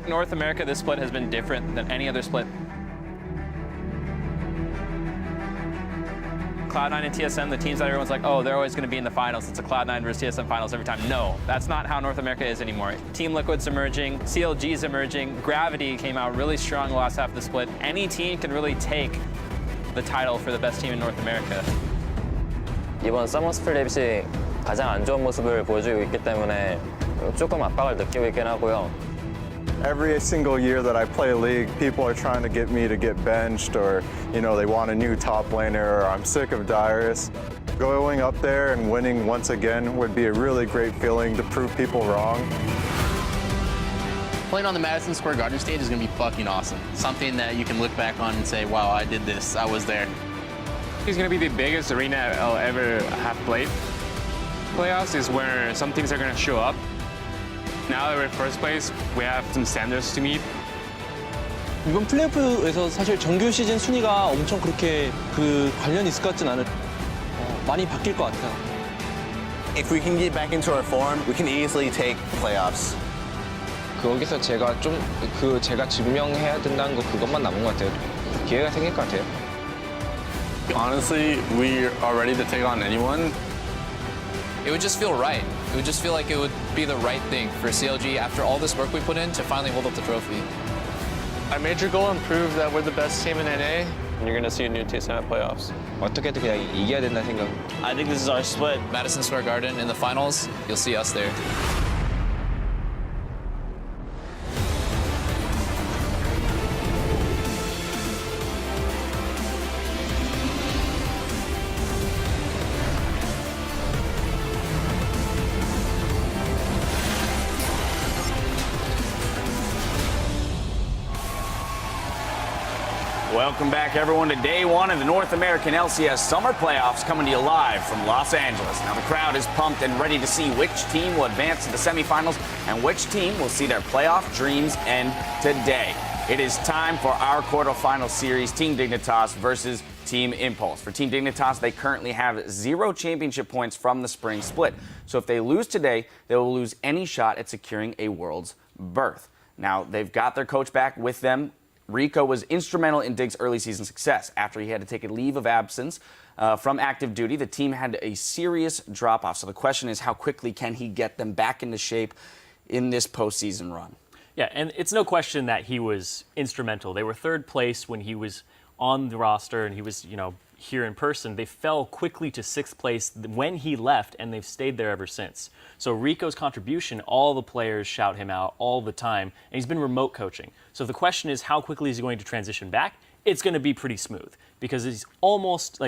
North America, this split has been different than any other split. Cloud9 and TSM, the teams that everyone's like, oh, they're always going to be in the finals. It's a Cloud9 versus TSM finals every time. No, that's not how North America is anymore. Team Liquid's emerging, CLG's emerging, Gravity came out really strong the last half of the split. Any team can really take the title for the best team in North America. 이번 서머 스플릿이 가장 안 좋은 모습을 보여주고 있기 때문에 조금 압박을 느끼고 있긴 하고요. Every single year that I play League, people are trying to get me to get benched, or they want a new top laner, or I'm sick of Dyrus. Going up there and winning once again would be a really great feeling to prove people wrong. Playing on the Madison Square Garden stage is going to be fucking awesome. Something that you can look back on and say, wow, I did this, I was there. It's going to be the biggest arena I'll ever have played. Playoffs is where some things are going to show up. Now that we're in first place, we have some standards to meet. 이번 플레이오프에서 사실 정규 시즌 순위가 엄청 그렇게 관련이 있을 것 같진 않아요. 많이 바뀔 것 같아요. If we can get back into our form, we can easily take playoffs. 거기서 제가 제가 증명해야 된다는 거 그것만 남은 것 같아요. 기회가 생길 것 같아요. Honestly, we are ready to take on anyone. It would just feel right. It would just feel like it would be the right thing for CLG after all this work we put in to finally hold up the trophy. Our major goal is to prove that we're the best team in NA. And you're going to see a new TSM at playoffs. 어떻게든 그냥 이겨야 된다 생각. I think this is our split. Madison Square Garden in the finals, you'll see us there. Welcome back, everyone, to day one of the North American LCS Summer Playoffs, coming to you live from Los Angeles. Now, the crowd is pumped and ready to see which team will advance to the semifinals and which team will see their playoff dreams end today. It is time for our quarterfinal series, Team Dignitas versus Team Impulse. For Team Dignitas, they currently have 0 championship points from the spring split. So if they lose today, they will lose any shot at securing a world's berth. Now, they've got their coach back with them. Rico was instrumental in Dig's early season success. After he had to take a leave of absence from active duty, the team had a serious drop-off. So the question is, how quickly can he get them back into shape in this postseason run? Yeah, and it's no question that he was instrumental. They were third place when he was on the roster and he was, here in person. They fell quickly to 6th place when he left, and they've stayed there ever since. So Rico's contribution, all the players shout him out all the time, and he's been remote coaching. So the question is, how quickly is he going to transition back? It's going to be pretty smooth because he's almost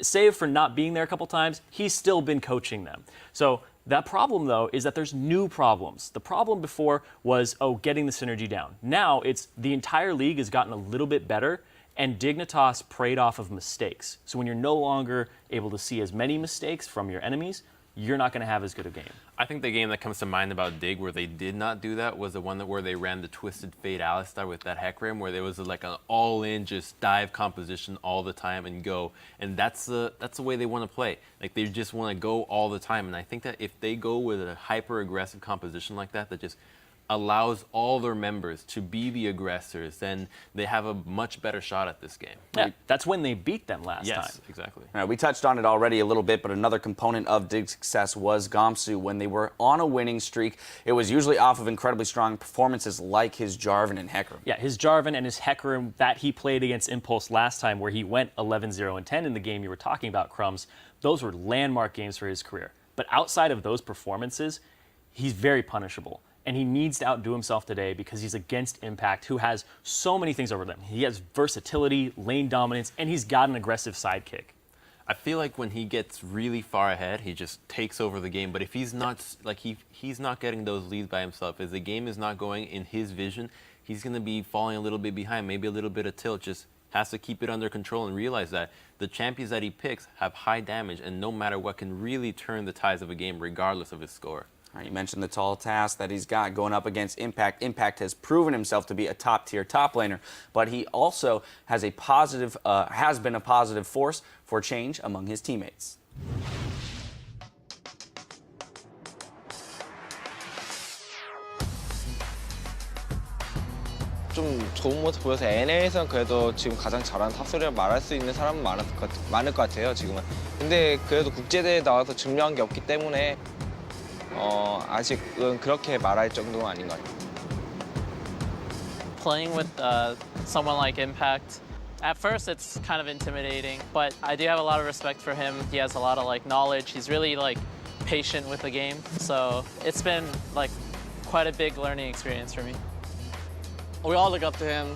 save for not being there a couple times, he's still been coaching them. So that problem, though, is that there's new problems. The problem before was, getting the synergy down. Now it's the entire league has gotten a little bit better, and Dignitas preyed off of mistakes. So when you're no longer able to see as many mistakes from your enemies, you're not going to have as good a game. I think the game that comes to mind about Dig where they did not do that was the one where they ran the Twisted Fate Alistar with that Hecarim, where there was like an all-in just dive composition all the time and go. And that's the way they want to play. Like, they just want to go all the time. And I think that if they go with a hyper-aggressive composition like that just allows all their members to be the aggressors, then they have a much better shot at this game. Yeah, that's when they beat them last time. Yes, exactly. All right, we touched on it already a little bit, but another component of Dig's success was Gamsu. When they were on a winning streak, it was usually off of incredibly strong performances like his Jarvan and Hecarim. Yeah, his Jarvan and his Hecarim that he played against Impulse last time, where he went 11-0-10 in the game you were talking about, Crumbs. Those were landmark games for his career. But outside of those performances, he's very punishable. And he needs to outdo himself today because he's against Impact, who has so many things over them. He has versatility, lane dominance, and he's got an aggressive sidekick. I feel like when he gets really far ahead, he just takes over the game. But if he's not, he's not getting those leads by himself, as the game is not going in his vision, he's going to be falling a little bit behind, maybe a little bit of tilt. Just has to keep it under control and realize that the champions that he picks have high damage, and no matter what can really turn the tides of a game regardless of his score. You mentioned the tall task that he's got going up against Impact. Impact has proven himself to be a top-tier top laner, but he also has a positive, has been a positive force for change among his teammates. 좀 좋은 모습 보여서 NA에서는 그래도 지금 가장 잘하는 탑소리라고 말할 수 있는 사람은 많을 것 같아요, 지금은. 근데 그래도 국제대회에 나와서 증명한 게 없기 때문에 아직은 그렇게 말할 정도는 아닌 것 같아요. Playing with someone like Impact, at first it's kind of intimidating, but I do have a lot of respect for him. He has a lot of knowledge. He's really patient with the game, so it's been quite a big learning experience for me. We all look up to him.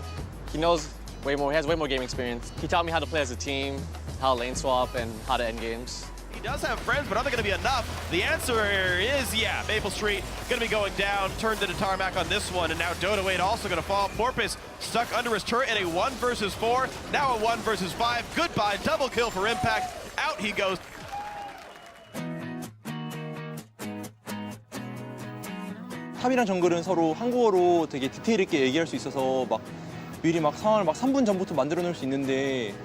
He knows way more. He has way more game experience. He taught me how to play as a team, how to lane swap, and how to end games. He does have friends, but are they going to be enough? The answer is, yeah, Maple Street going to be going down, turned into tarmac on this one, and now Dodo 8 also going to fall. Porpoise stuck under his turret in a 1 versus 4, now a 1 versus 5. Goodbye, double kill for Impact. Out he goes. 탑이랑 정글은 서로 한국어로 되게 디테일 있게 얘기할 수 있어서 미리 상황을 3분 전부터 만들어 놓을 수 있는데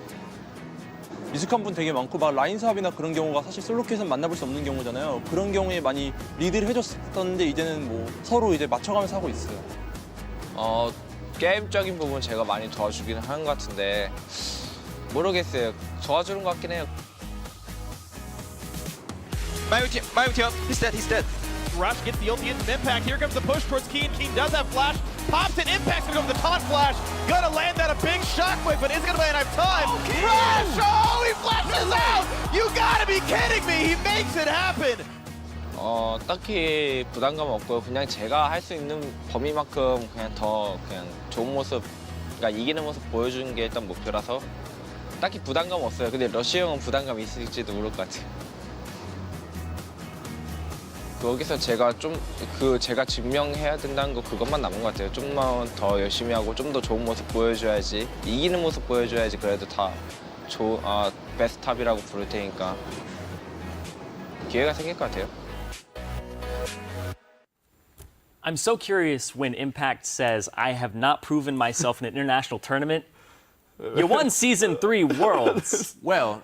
미숙한 분 되게 많고 라인 사업이나 그런 경우가 사실 솔로큐에서는 만나볼 수 없는 경우잖아요. 그런 경우에 많이 리드를 해줬었는데 이제는 서로 이제 맞춰가면서 하고 있어요. 게임적인 부분 제가 많이 도와주기는 하는 것 같은데 모르겠어요. 도와주는 것 같긴 해요. My team, he's dead. Rush gets the ulti into Impact. Here comes the push towards Keen. Keen does have flash. Pops it. Impact's gonna go for the taunt flash. Gonna land that a big shockwave, but is gonna be enough time. Okay. Rush! Oh, he flashes out! You gotta be kidding me! He makes it happen! 딱히 부담감 없고 그냥 제가 할 수 있는 범위만큼 그냥 좋은 모습, 그러니까 이기는 모습 보여주는 게 일단 목표라서 딱히 부담감 없어요. 근데 러쉬 형은 부담감 있을지도 모를 것 같아요. 거기서 제가 제가 증명해야 된다는 거 그것만 남은 것 같아요. 좀만 더 열심히 하고 좀 더 좋은 모습 보여줘야지, 이기는 모습 보여줘야지 그래도 다 베스트 탑이라고 부를 테니까 기회가 생길 것 같아요. I'm so curious when Impact says, I have not proven myself in an international tournament. You won Season 3 Worlds. Well,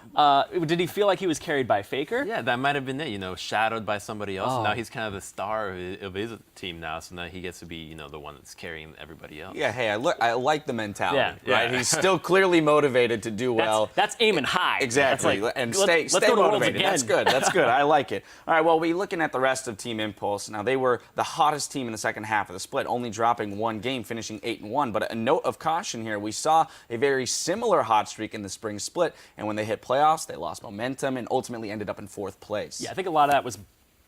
did he feel like he was carried by Faker? Yeah, that might have been it, shadowed by somebody else. Oh. Now he's kind of the star of his team now, so now he gets to be, the one that's carrying everybody else. Yeah, hey, I like the mentality, Yeah. right? He's still clearly motivated to do well. That's aiming high. Exactly, That's stay let's go to Worlds motivated. again. That's good, I like it. All right, well, we're looking at the rest of Team Impulse. Now, they were the hottest team in the second half of the split, only dropping 1 game, finishing 8-1. But a note of caution here, we saw a very similar hot streak in the spring split, and when they hit playoffs, they lost momentum and ultimately ended up in 4th place. Yeah, I think a lot of that was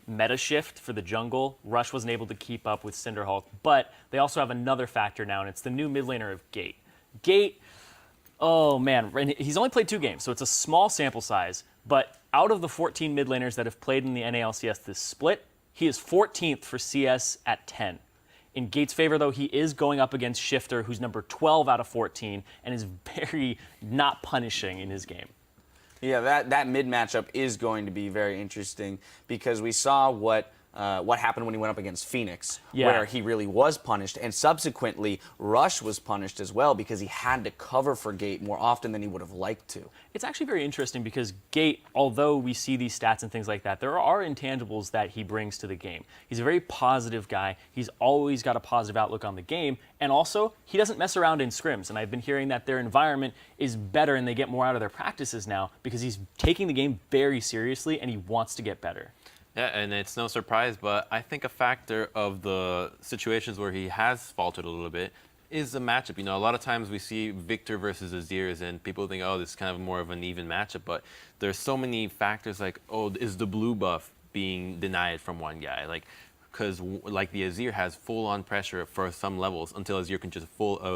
meta shift for the jungle. Rush wasn't able to keep up with Cinderhulk, but they also have another factor now, and it's the new mid laner of Gate. Gate, oh man, he's only played 2 games, so it's a small sample size, but out of the 14 mid laners that have played in the NA LCS this split, he is 14th for CS at 10. In Gate's favor, though, he is going up against Shifter, who's number 12 out of 14, and is very not punishing in his game. Yeah, that mid matchup is going to be very interesting because we saw what happened when he went up against Phoenix, where he really was punished, and subsequently Rush was punished as well because he had to cover for Gate more often than he would have liked to. It's actually very interesting because Gate, although we see these stats and things like that, there are intangibles that he brings to the game. He's a very positive guy. He's always got a positive outlook on the game, and also he doesn't mess around in scrims. And I've been hearing that their environment is better and they get more out of their practices now because he's taking the game very seriously and he wants to get better. Yeah, and it's no surprise, but I think a factor of the situations where he has faltered a little bit is the matchup. A lot of times we see Victor versus Azirs, and people think, oh, this is kind of more of an even matchup, but there's so many factors like, oh, is the blue buff being denied from one guy? Because the Azir has full-on pressure for some levels until Azir can just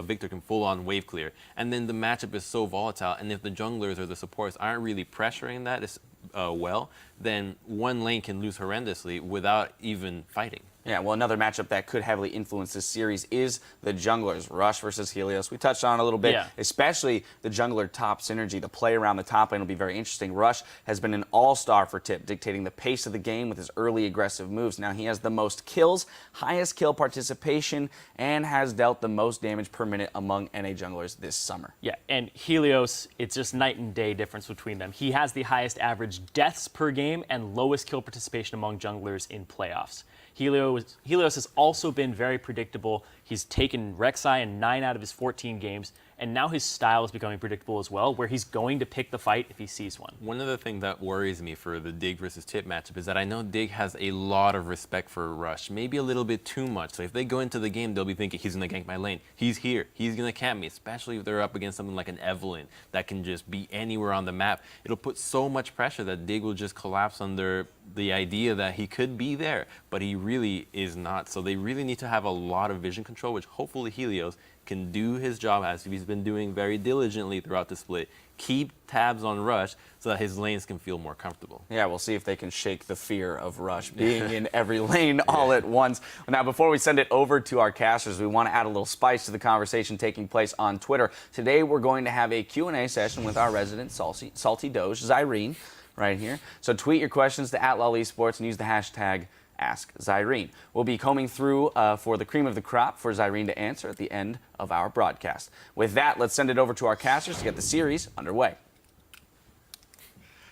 Victor can full-on wave clear. And then the matchup is so volatile, and if the junglers or the supports aren't really pressuring that well, then one lane can lose horrendously without even fighting. Yeah, well, another matchup that could heavily influence this series is the junglers, Rush versus Helios. We touched on it a little bit, especially the jungler top synergy. The play around the top lane will be very interesting. Rush has been an all-star for Tip, dictating the pace of the game with his early aggressive moves. Now, he has the most kills, highest kill participation, and has dealt the most damage per minute among NA junglers this summer. Yeah, and Helios, it's just night and day difference between them. He has the highest average deaths per game and lowest kill participation among junglers in playoffs. Helios has also been very predictable. He's taken Rek'Sai in 9 out of his 14 games, and now his style is becoming predictable as well, where he's going to pick the fight if he sees one. One other thing that worries me for the Dig versus Tip matchup is that I know Dig has a lot of respect for Rush, maybe a little bit too much. So if they go into the game, they'll be thinking he's going to gank my lane. He's here. He's going to camp me, especially if they're up against something like an Evelynn that can just be anywhere on the map. It'll put so much pressure that Dig will just collapse under the idea that he could be there, but he really is not. So they really need to have a lot of vision control, which hopefully Helios can do his job as he's been doing very diligently throughout the split. Keep tabs on Rush so that his lanes can feel more comfortable. Yeah, we'll see if they can shake the fear of Rush being in every lane all at once. Now, before we send it over to our casters, we want to add a little spice to the conversation taking place on Twitter. Today, we're going to have a Q&A session with our resident Salty Doge, Zyrene, right here. So tweet your questions to @LolEsports and use the hashtag Ask Zyrene. We'll be combing through for the cream of the crop for Zyrene to answer at the end of our broadcast. With that, let's send it over to our casters to get the series underway.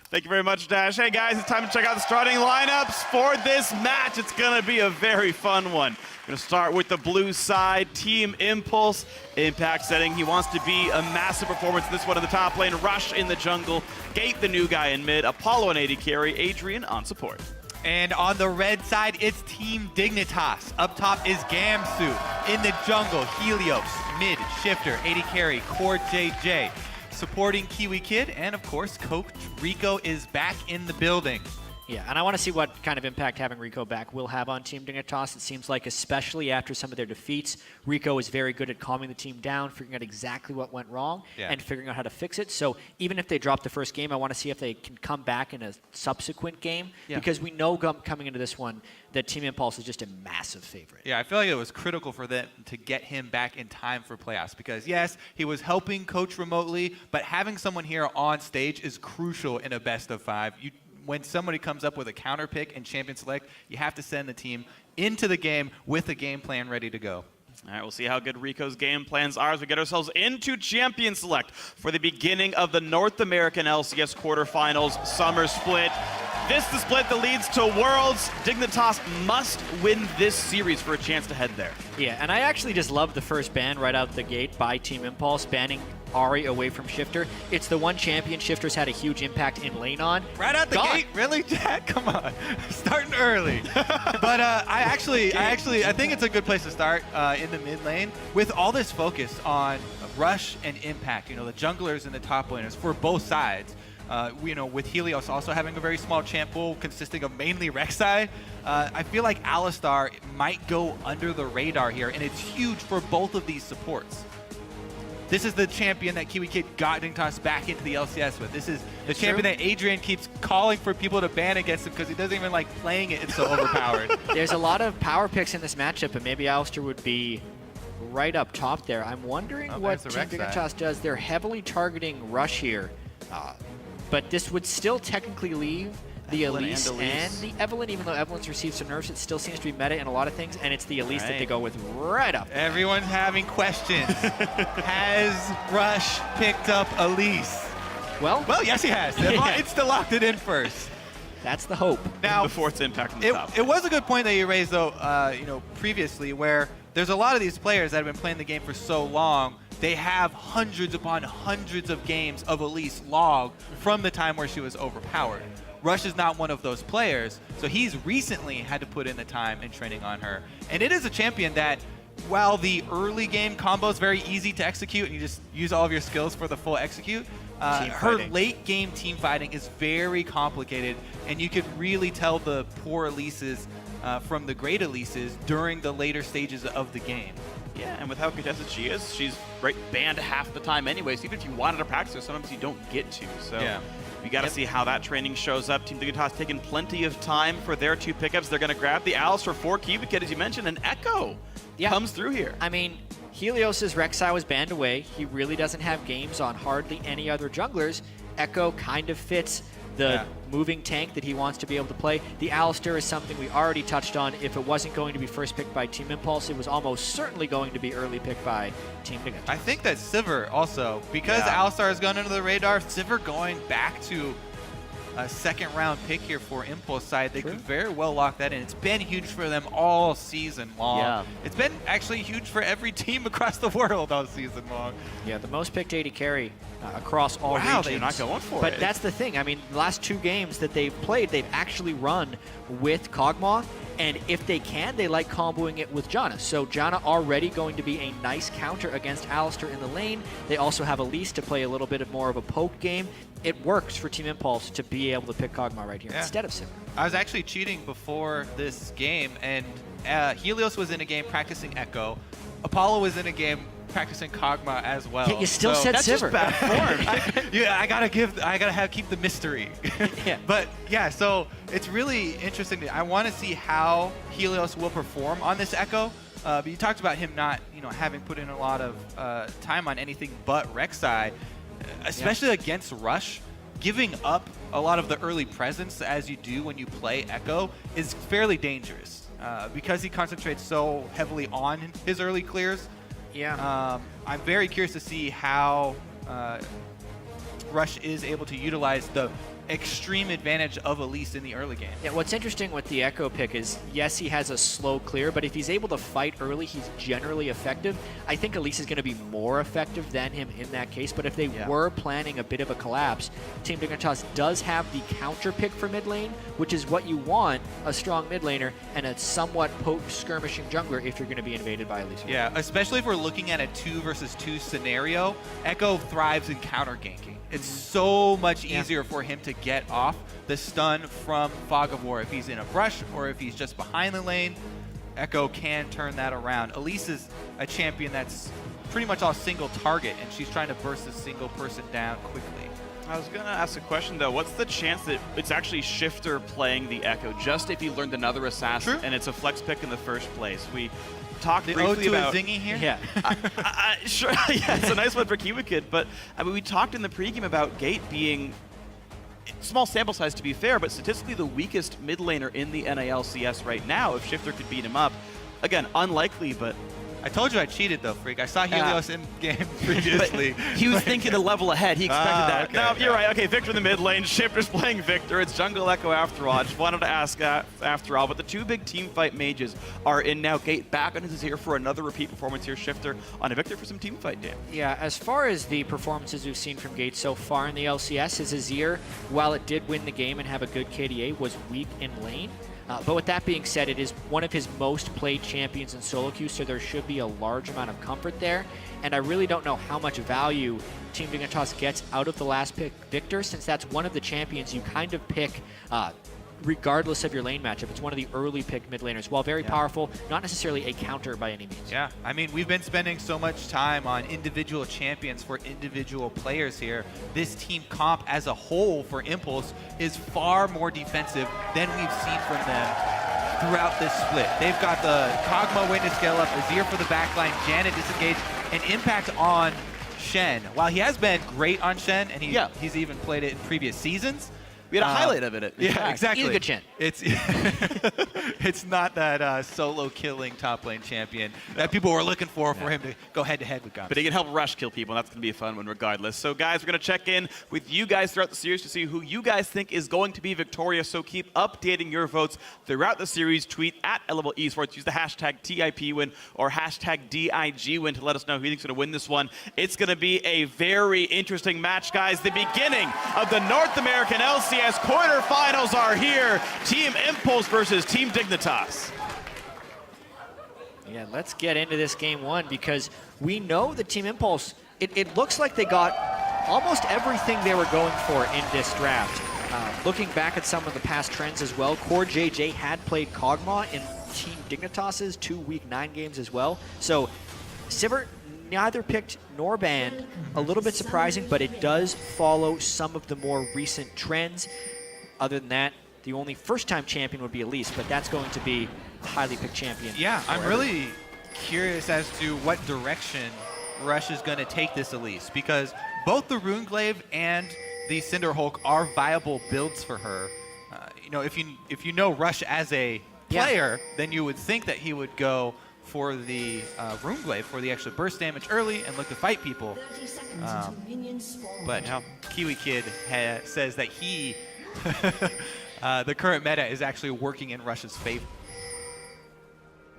Thank you very much, Dash. Hey guys, it's time to check out the starting lineups for this match. It's gonna be a very fun one. We're gonna start with the blue side, Team Impulse. Impact setting, he wants to be a massive performance in this one in the top lane. Rush in the jungle, Gate the new guy in mid, Apollo and AD carry, Adrian on support. And on the red side, it's Team Dignitas. Up top is Gamsu. In the jungle, Helios. Mid, Shifter, AD Carry, Core JJ. Supporting Kiwi Kid, and of course, Coach Rico is back in the building. Yeah, and I want to see what kind of impact having Rico back will have on Team Dignitas. It seems like, especially after some of their defeats, Rico is very good at calming the team down, figuring out exactly what went wrong, and figuring out how to fix it. So even if they drop the first game, I want to see if they can come back in a subsequent game, because we know coming into this one that Team Impulse is just a massive favorite. Yeah, I feel like it was critical for them to get him back in time for playoffs, because yes, he was helping coach remotely, but having someone here on stage is crucial in a best of 5. When somebody comes up with a counter pick and champion select, you have to send the team into the game with a game plan ready to go. All right, we'll see how good Rico's game plans are as we get ourselves into champion select for the beginning of the North American LCS Quarterfinals Summer Split. This is the split that leads to Worlds. Dignitas must win this series for a chance to head there. Yeah, and I actually just love the first ban right out the gate by Team Impulse, banning Ahri away from Shifter. It's the one champion Shifter's had a huge impact in lane on. Right out the gate? Really, Jack? Come on. Starting early. But I think it's a good place to start in the mid lane with all this focus on Rush and Impact, the junglers and the top laners for both sides. With Helios also having a very small champ pool consisting of mainly Rek'Sai, I feel like Alistar might go under the radar here, and it's huge for both of these supports. This is the champion that Kiwi Kid got Dignitas back into the LCS with. This is the champion that Adrian keeps calling for people to ban against him because he doesn't even like playing it. It's so overpowered. There's a lot of power picks in this matchup, and maybe Alistar would be right up top there. I'm wondering what Team Dignitas does. They're heavily targeting Rush here. But this would still technically leave the Elise and the Evelynn. Even though Evelynn's received some nerfs, it still seems to be meta in a lot of things, and it's the Elise that they go with right up. Everyone's having questions. Has Rush picked up Elise? Well, yes, he has. It's still locked it in first. That's the hope. Now, before its impact on the top. It was a good point that you raised, though, previously, where there's a lot of these players that have been playing the game for so long. They have hundreds upon hundreds of games of Elise log from the time where she was overpowered. Rush is not one of those players, so he's recently had to put in the time and training on her. And it is a champion that, while the early game combo is very easy to execute and you just use all of your skills for the full execute, her late game team fighting is very complicated, and you could really tell the poor Elises from the great Elises during the later stages of the game. Yeah, and with how contested she is, she's banned half the time anyways. Even if you wanted to practice her, sometimes you don't get to. So we got to see how that training shows up. Team Dignitas taking plenty of time for their 2 pickups. They're going to grab the Alistar for Kiwi Kid, as you mentioned, and Echo comes through here. I mean, Helios' Rek'Sai was banned away. He really doesn't have games on hardly any other junglers. Echo kind of fits the moving tank that he wants to be able to play. The Alistar is something we already touched on. If it wasn't going to be first picked by Team Impulse, it was almost certainly going to be early picked by Team Dignitas. I think that Sivir also, because Alistar has gone under the radar, Sivir going back to a second-round pick here for Impulse side, they could very well lock that in. It's been huge for them all season long. Yeah. It's been actually huge for every team across the world all season long. Yeah, the most picked AD carry across all regions. Wow, they're not going for it. But that's the thing. I mean, the last 2 games that they've played, they've actually run with Kog'Maw. And if they can, they like comboing it with Janna. So Janna already going to be a nice counter against Alistar in the lane. They also have Elise to play a little bit more of a poke game. It works for Team Impulse to be able to pick Kog'Maw right here instead of Sivir. I was actually cheating before this game, and Helios was in a game practicing Echo. Apollo was in a game practicing Kog'Maw as well. Yeah, you still said that's Sivir. Just bad form. I gotta keep the mystery. Yeah. But yeah, so it's really interesting. I want to see how Helios will perform on this Echo. But you talked about him not, having put in a lot of time on anything but Rek'Sai, especially against Rush. Giving up a lot of the early presence as you do when you play Echo is fairly dangerous because he concentrates so heavily on his early clears. Yeah. I'm very curious to see how Rush is able to utilize the extreme advantage of Elise in the early game. Yeah, what's interesting with the Echo pick is, yes, he has a slow clear, but if he's able to fight early, he's generally effective. I think Elise is going to be more effective than him in that case, but if they were planning a bit of a collapse, Team Dignitas does have the counter pick for mid lane, which is what you want, a strong mid laner and a somewhat poke skirmishing jungler if you're going to be invaded by Elise. Yeah, especially if we're looking at a 2 versus 2 scenario, Echo thrives in counter ganking. It's so much easier for him to get off the stun from Fog of War. If he's in a brush or if he's just behind the lane, Echo can turn that around. Elise is a champion that's pretty much all single target, and she's trying to burst a single person down quickly. I was going to ask a question, though. What's the chance that it's actually Shifter playing the Echo, just if he learned another assassin and it's a flex pick in the first place? We talked briefly about Zingy here? Yeah. Sure, yeah, it's a nice one for Kiwi Kid, but I mean, we talked in the pregame about Gate being small sample size to be fair, but statistically the weakest mid laner in the NA LCS right now. If Shifter could beat him up, again, unlikely, but I told you I cheated though, Freak. I saw Helios in game previously. He was thinking a level ahead. He expected that. Okay, No, you're right. Okay, Victor in the mid lane. Shifter's playing Victor. It's Jungle Echo after all. I just wanted to ask after all, but the 2 big team fight mages are in now. Gate back on his here for another repeat performance here. Shifter on a Victor for some team fight, Dan. Yeah, as far as the performances we've seen from Gate so far in the LCS, his Azir, while it did win the game and have a good KDA, was weak in lane. But with that being said, it is one of his most played champions in solo queue, so there should be a large amount of comfort there. And I really don't know how much value Team Dignitas gets out of the last pick, Victor, since that's one of the champions you kind of pick regardless of your lane matchup. It's one of the early pick mid laners. While very powerful, not necessarily a counter by any means. Yeah, I mean, we've been spending so much time on individual champions for individual players here. This team comp as a whole for Impulse is far more defensive than we've seen from them throughout this split. They've got the Kog'Maw waiting to scale up, Azir for the backline, Janet disengaged, and impact on Shen. While he has been great on Shen, and he's even played it in previous seasons, we had a highlight of it. Yeah, exactly. He's a good Shen. It's not that solo killing top lane champion that people were looking for him to go head to head with Gums. But he can help Rush kill people, and that's going to be a fun one regardless. So, guys, we're going to check in with you guys throughout the series to see who you guys think is going to be victorious. So keep updating your votes throughout the series. Tweet at LML Esports. Use the hashtag TIPWin or hashtag DIGWin to let us know who you think's going to win this one. It's going to be a very interesting match, guys. The beginning of the North American LCS quarterfinals are here. Team Impulse versus Team Dignitas. Yeah, let's get into this game 1 because we know that Team Impulse, it looks like they got almost everything they were going for in this draft. Looking back at some of the past trends as well, Core JJ had played Kog'Maw in Team Dignitas' 2 Week 9 games as well. So Sivir neither picked nor banned. A little bit surprising, but it does follow some of the more recent trends. Other than that, the only first-time champion would be Elise, but that's going to be a highly picked champion. Yeah, I'm really curious as to what direction Rush is going to take this Elise, because both the Runeglaive and the Cinderhulk are viable builds for her. If you know Rush as a player, then you would think that he would go for the Runeglaive for the extra burst damage early and look to fight people. But Kiwi Kid says that he the current meta is actually working in Rush's favor.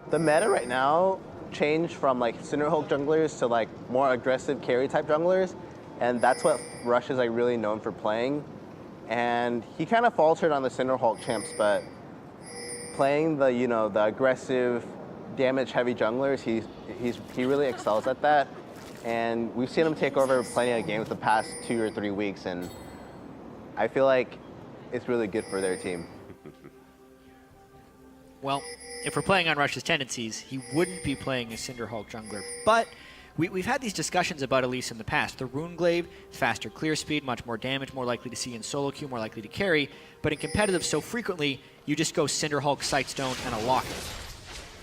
The meta right now changed from like Cinderhulk junglers to like more aggressive carry type junglers, and that's what Rush is like really known for playing. And he kind of faltered on the Cinderhulk champs, but playing the the aggressive, damage-heavy junglers, he really excels at that. And we've seen him take over plenty of games the past 2 or 3 weeks, and I feel like it's really good for their team. Well, if we're playing on Rush's tendencies, he wouldn't be playing a Cinderhulk jungler. But we've had these discussions about Elise in the past. The Runeglaive, faster clear speed, much more damage, more likely to see in solo queue, more likely to carry. But in competitive, so frequently, you just go Cinderhulk, Sightstone, and a Locket.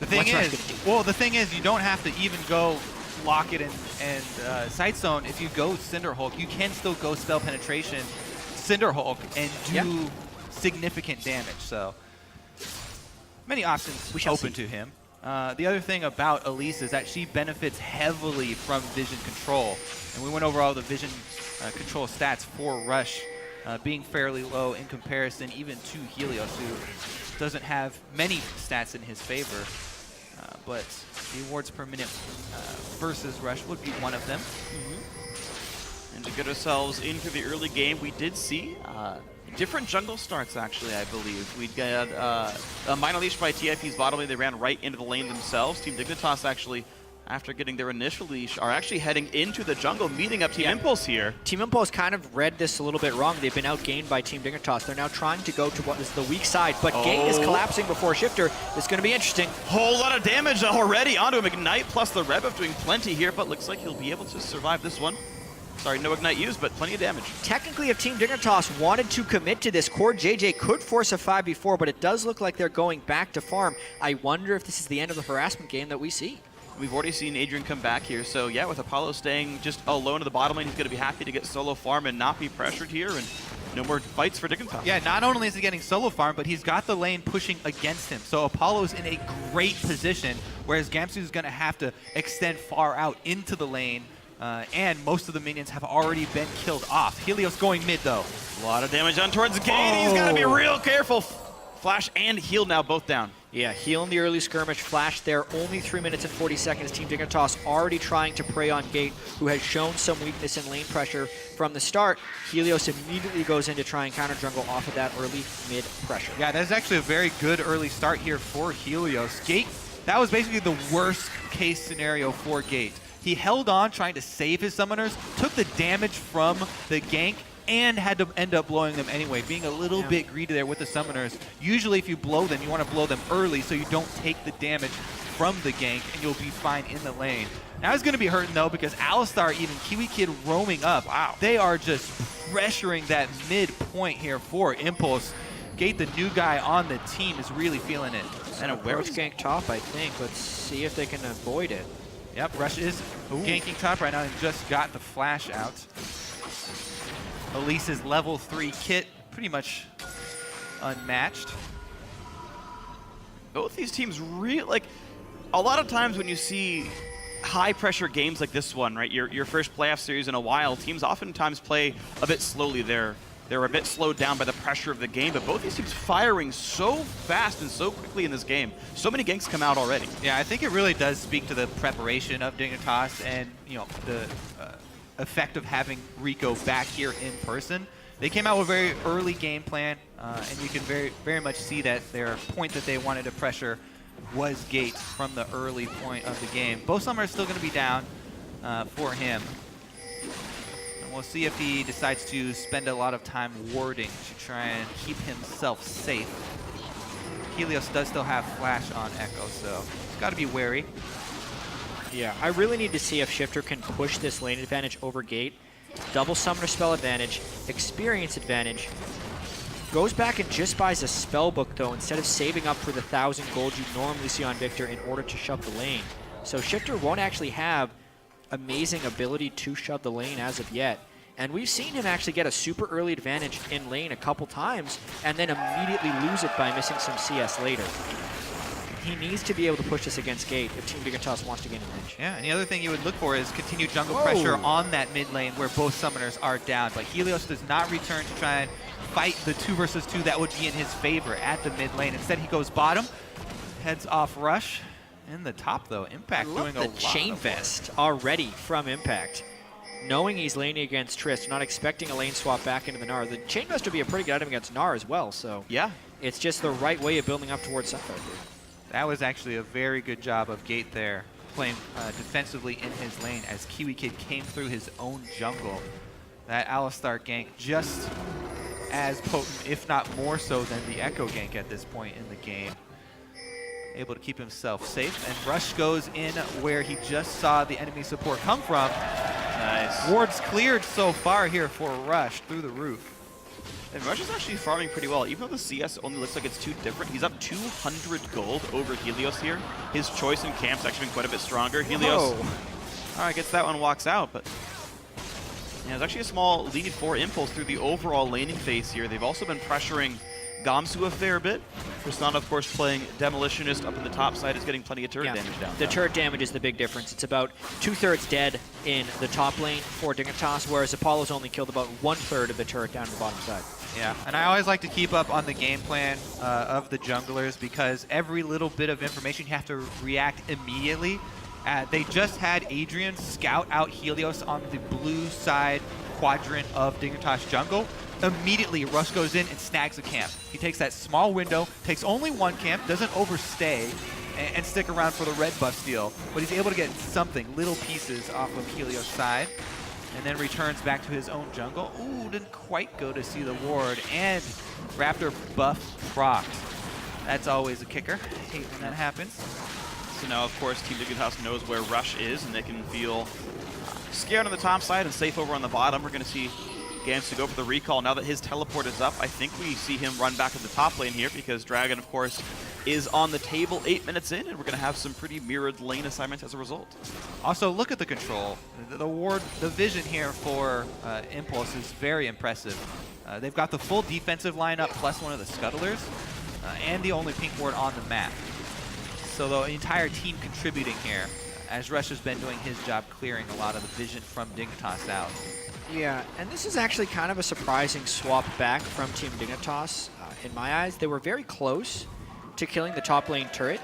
The thing is, you don't have to even go Locket and Sightstone. If you go Cinderhulk, you can still go Spell Penetration, Cinderhulk, and do significant damage. So many options open to him. The other thing about Elise is that she benefits heavily from vision control. And we went over all the vision control stats for Rush, being fairly low in comparison even to Helios, who doesn't have many stats in his favor. But the awards per minute versus Rush would be one of them. And to get ourselves into the early game, we did see different jungle starts, actually, I believe. We got a minor leash by TFE's bottom lane. They ran right into the lane themselves. Team Dignitas, actually, after getting their initial leash, are actually heading into the jungle, meeting up Team Impulse here. Team Impulse kind of read this a little bit wrong. They've been outgained by Team Dignitas. They're now trying to go to what is the weak side, but Gate is collapsing before Shifter. It's going to be interesting. Whole lot of damage already onto him. Ignite plus the Rebuff doing plenty here, but looks like he'll be able to survive this one. Sorry, no Ignite used, but plenty of damage. Technically, if Team Dignitas wanted to commit to this, Core JJ could force a 5v4, but it does look like they're going back to farm. I wonder if this is the end of the harassment game that we see. We've already seen Adrian come back here, so yeah, with Apollo staying just alone in the bottom lane, he's going to be happy to get solo farm and not be pressured here, and no more fights for Dignitas. Yeah, not only is he getting solo farm, but he's got the lane pushing against him. So Apollo's in a great position, whereas Gamsu is going to have to extend far out into the lane, and most of the minions have already been killed off. Helios going mid, though. A lot of damage done towards Gate. He's got to be real careful. Flash and heal now both down. Yeah, heal in the early skirmish, flash there, only 3 minutes and 40 seconds. Team Dignitas already trying to prey on Gate, who has shown some weakness in lane pressure from the start. Helios immediately goes in to try and counter jungle off of that early mid pressure. Yeah, that's actually a very good early start here for Helios. Gate, that was basically the worst case scenario for Gate. He held on trying to save his summoners, took the damage from the gank, and had to end up blowing them anyway, being a little bit greedy there with the summoners. Usually if you blow them, you want to blow them early so you don't take the damage from the gank, and you'll be fine in the lane. Now he's going to be hurting, though, because Alistar, even Kiwi Kid roaming up. Wow. They are just pressuring that mid point here for Impulse. Gate, the new guy on the team, is really feeling it. And a approach gank top, I think. Let's see if they can avoid it. Yep, Rush is ganking top right now and just got the flash out. Elise's level 3 kit, pretty much unmatched. Both these teams really, like, a lot of times when you see high pressure games like this one, right, your first playoff series in a while, teams oftentimes play a bit slowly. They're a bit slowed down by the pressure of the game, but both these teams firing so fast and so quickly in this game. So many ganks come out already. Yeah, I think it really does speak to the preparation of Dignitas and, you know, the effect of having Rico back here in person. They came out with a very early game plan, and you can very much see that their point that they wanted to pressure was Gate from the early point of the game. Both Summer are still going to be down for him. And we'll see if he decides to spend a lot of time warding to try and keep himself safe. Helios does still have flash on Echo, so he's got to be wary. Yeah, I really need to see if Shifter can push this lane advantage over Gate. Double summoner spell advantage, experience advantage. Goes back and just buys a spell book, though, instead of saving up for the 1,000 gold you normally see on Victor in order to shove the lane. So Shifter won't actually have amazing ability to shove the lane as of yet. And we've seen him actually get a super early advantage in lane a couple times and then immediately lose it by missing some CS later. he needs to be able to push this against Gate if Team Dignitas wants to gain an edge. Yeah, and the other thing you would look for is continued jungle pressure on that mid lane where both summoners are down. But Helios does not return to try and fight the 2 versus 2 that would be in his favor at the mid lane. Instead, he goes bottom, heads off Rush. In the top, though, Impact doing a lot. The chain vest already from Impact. Knowing he's laning against Trist, not expecting a lane swap back into the Gnar. The chain vest would be a pretty good item against Gnar as well, so yeah, it's just the right way of building up towards Sunfire. That was actually a very good job of Gate there, playing defensively in his lane as Kiwi Kid came through his own jungle. That Alistar gank just as potent, if not more so, than the Echo gank at this point in the game. Able to keep himself safe, and Rush goes in where he just saw the enemy support come from. Nice. Wards cleared so far here for Rush through the roof. And Rush is actually farming pretty well. Even though the CS only looks like it's 2 different, he's up 200 gold over Helios here. His choice in camp's actually been quite a bit stronger. Helios, all right, gets that one, walks out, but yeah, there's actually a small lead for Impulse through the overall laning phase here. They've also been pressuring Gamsu a fair bit. Tristana, of course, playing Demolitionist up in the top side, is getting plenty of turret damage down. The turret damage is the big difference. It's about 2/3 dead in the top lane for Dignitas, whereas Apollo's only killed about 1/3 of the turret down the bottom side. Yeah, and I always like to keep up on the game plan of the junglers because every little bit of information you have to react immediately. They just had Adrian scout out Helios on the blue side quadrant of Dignitas jungle. Immediately, Rush goes in and snags a camp. He takes that small window, takes only 1 camp, doesn't overstay, and stick around for the red buff steal. But he's able to get something, little pieces off of Helios' side, and then returns back to his own jungle. Ooh, didn't quite go to see the ward, and Raptor buff procced. That's always a kicker. I hate when that happens. So now, of course, Team Dignitas knows where Rush is, and they can feel scared on the top side and safe over on the bottom. We're going to see Gams to go for the recall. Now that his teleport is up, I think we see him run back to the top lane here because Dragon, of course, is on the table 8 minutes in, and we're going to have some pretty mirrored lane assignments as a result. Also, look at the control. The vision here for Impulse is very impressive. They've got the full defensive lineup plus one of the scuttlers and the only pink ward on the map. So the entire team contributing here as Rush has been doing his job clearing a lot of the vision from Dignitas out. Yeah, and this is actually kind of a surprising swap back from Team Dignitas. In my eyes, they were very close to killing the top lane turret.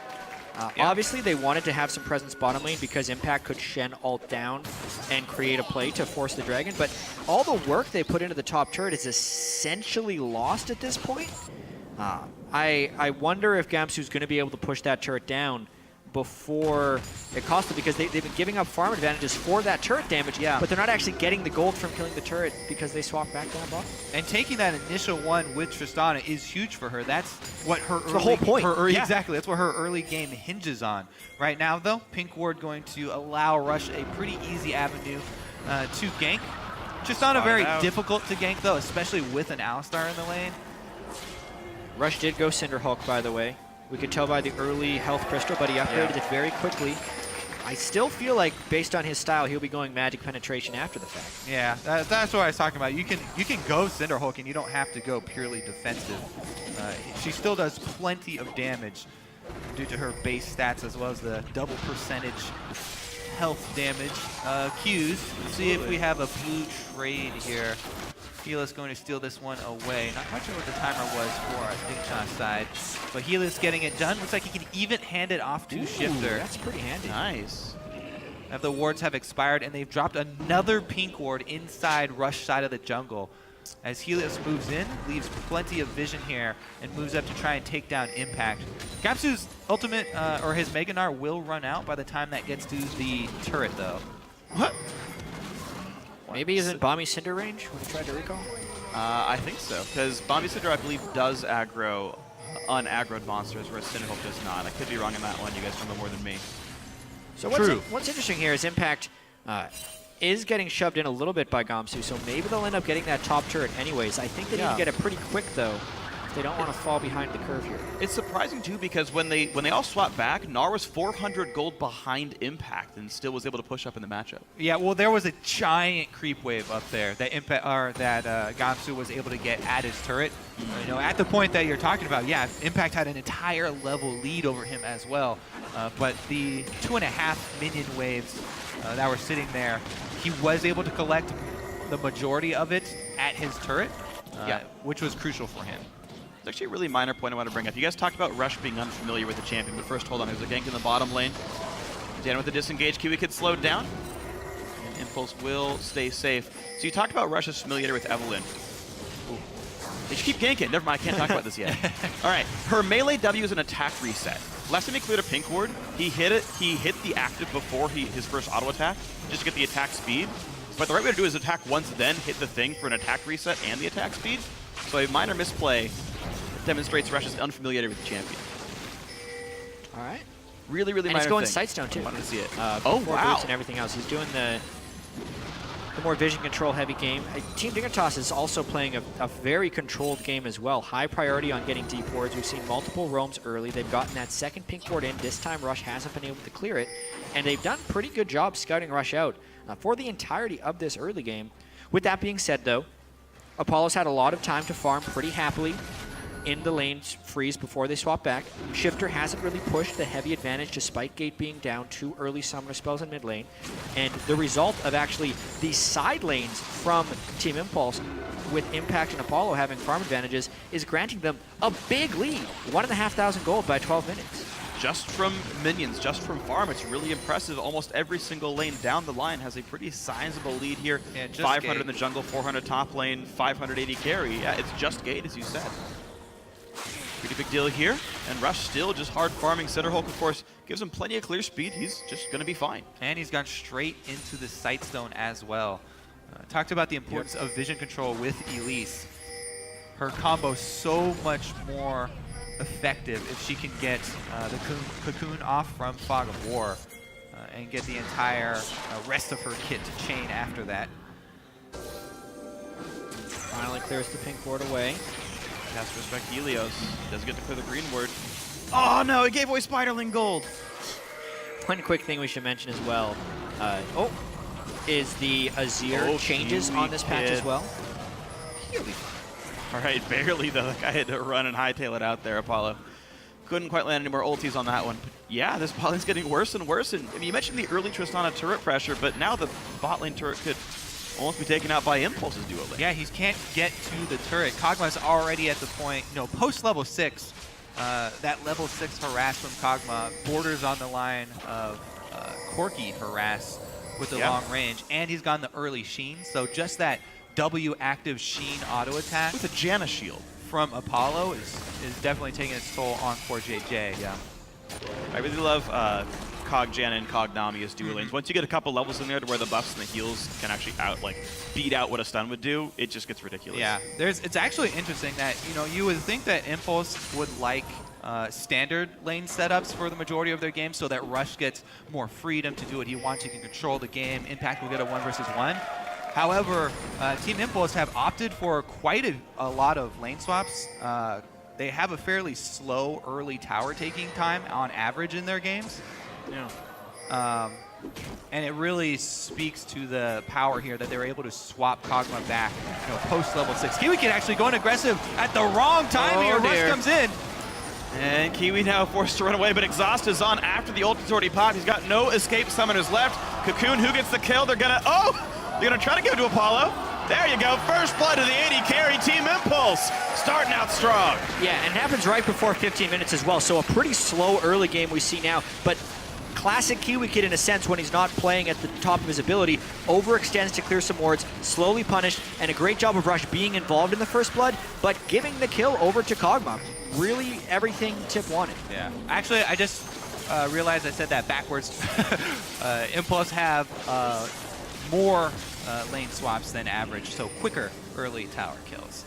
Obviously, they wanted to have some presence bottom lane because Impact could Shen ult down and create a play to force the dragon, but all the work they put into the top turret is essentially lost at this point. I wonder if Gamsu's going to be able to push that turret down before it costs them, because they've been giving up farm advantages for that turret damage, but they're not actually getting the gold from killing the turret because they swap back down bottom. And taking that initial one with Tristana is huge for her. That's what her the whole point. Exactly, that's what her early game hinges on. Right now, though, Pink Ward going to allow Rush a pretty easy avenue to gank. Tristana very difficult to gank, though, especially with an Alistar in the lane. Rush did go Cinderhulk, by the way. We could tell by the early health crystal, but he upgraded it very quickly. I still feel like, based on his style, he'll be going magic penetration after the fact. Yeah, that's what I was talking about. You can go Cinderhulk, and you don't have to go purely defensive. She still does plenty of damage due to her base stats, as well as the double percentage health damage. Qs. Let's see if we have a blue trade here. Helios going to steal this one away. Not quite sure what the timer was for Dignitas side, but Helios getting it done. Looks like he can even hand it off to Shifter. That's pretty handy. Nice. Now the wards have expired, and they've dropped another pink ward inside Rush side of the jungle. As Helios moves in, leaves plenty of vision here, and moves up to try and take down Impact. Gamsu's ultimate, or his Mega Gnar, will run out by the time that gets to the turret, though. What? Maybe isn't Bombi Cinder range when he tried to recall? I think so, because Bombi Cinder, I believe, does aggro unaggroed monsters, whereas Cinderhulk does not. I could be wrong on that one. You guys know more than me. So what's interesting here is Impact is getting shoved in a little bit by Gamsu, so maybe they'll end up getting that top turret anyways. I think they need to get it pretty quick, though, They don't want to fall behind the curve here. It's surprising too because when they all swapped back, Gnar was 400 gold behind Impact and still was able to push up in the matchup. Yeah, well, there was a giant creep wave up there that Gamsu was able to get at his turret. You know, at the point that you're talking about, yeah, Impact had an entire level lead over him as well. But the 2.5 minion waves that were sitting there, he was able to collect the majority of it at his turret, which was crucial for him. It's actually a really minor point I want to bring up. You guys talked about Rush being unfamiliar with the champion, but first, hold on. There's a gank in the bottom lane. Dan with the disengage. Kiwi Kid slowed down. And Impulse will stay safe. So you talked about Rush's familiarity with Evelynn. Ooh. They should keep ganking. Never mind, I can't talk about this yet. All right, her melee W is an attack reset. Last time he cleared a pink ward, he hit the active before his first auto attack, just to get the attack speed. But the right way to do it is attack once, then hit the thing for an attack reset and the attack speed. So a minor misplay demonstrates Rush's unfamiliarity with the champion. All right. Really, really and minor he's going thing. Sightstone too. I wanted to see it. Oh, wow. Boots and everything else. He's doing the more vision control heavy game. Team Dignitas is also playing a very controlled game as well. High priority on getting deep wards. We've seen multiple roams early. They've gotten that second pink ward in. This time Rush hasn't been able to clear it. And they've done a pretty good job scouting Rush out for the entirety of this early game. With that being said though, Apollo's had a lot of time to farm pretty happily in the lane freeze before they swap back. Shifter hasn't really pushed the heavy advantage despite Gate being down 2 early summoner spells in mid lane. And the result of actually these side lanes from Team Impulse with Impact and Apollo having farm advantages is granting them a big lead. 1,500 gold by 12 minutes. Just from minions, just from farm, it's really impressive. Almost every single lane down the line has a pretty sizable lead here. Yeah, 500 Gate. in the jungle, 400 top lane, 580 carry. Yeah, it's just Gate, as you said. Pretty big deal here, and Rush still just hard farming. Center Hulk, of course, gives him plenty of clear speed. He's just going to be fine. And he's gone straight into the Sightstone as well. Talked about the importance of vision control with Elise. Her combo so much more effective if she can get the cocoon off from Fog of War and get the entire rest of her kit to chain after that. Finally clears the pink ward away. Has to respect Helios. Doesn't get to clear the green ward. Oh no, he gave away Spiderling gold. One quick thing we should mention as well. Is the Azir changes on this patch as well. All right, barely though. That guy had to run and hightail it out there, Apollo. Couldn't quite land any more ultis on that one. But yeah, this bot lane's getting worse and worse. And I mean, you mentioned the early Tristana turret pressure, but now the bot lane turret could almost be taken out by Impulse's duo lane. Yeah, he can't get to the turret. Kog'Maw's already at the point, post level 6, that level 6 harass from Kog'Maw borders on the line of Corki harass with the long range, and he's gotten the early Sheen, so just that W active Sheen auto attack with a Janna shield from Apollo is definitely taking its toll on 4JJ. Yeah. I really love Cog Janna and Cog Nami as duo lanes. Once you get a couple levels in there to where the buffs and the heals can actually beat out what a stun would do, it just gets ridiculous. Yeah, it's actually interesting that, you would think that Impulse would like standard lane setups for the majority of their games so that Rush gets more freedom to do what he wants. He can control the game. Impact will get a 1 versus 1. However, Team Impulse have opted for quite a lot of lane swaps. They have a fairly slow early tower taking time on average in their games. Yeah. And it really speaks to the power here that they're able to swap Kog'Maw back, post level 6. Kiwi Kid actually going aggressive at the wrong time here. Rush comes in. And Kiwi now forced to run away, but Exhaust is on after the ulti's already popped. He's got no escape summoners left. Cocoon, who gets the kill? They're gonna try to give it to Apollo. There you go, first blood of the 80 carry, Team Impulse, starting out strong. Yeah, and it happens right before 15 minutes as well, so a pretty slow early game we see now, but classic Kiwi Kid in a sense when he's not playing at the top of his ability, overextends to clear some wards, slowly punished, and a great job of Rush being involved in the first blood, but giving the kill over to Kog'Maw. Really everything Tip wanted. Yeah, actually I just realized I said that backwards. Impulse have more lane swaps than average, so quicker early tower kills.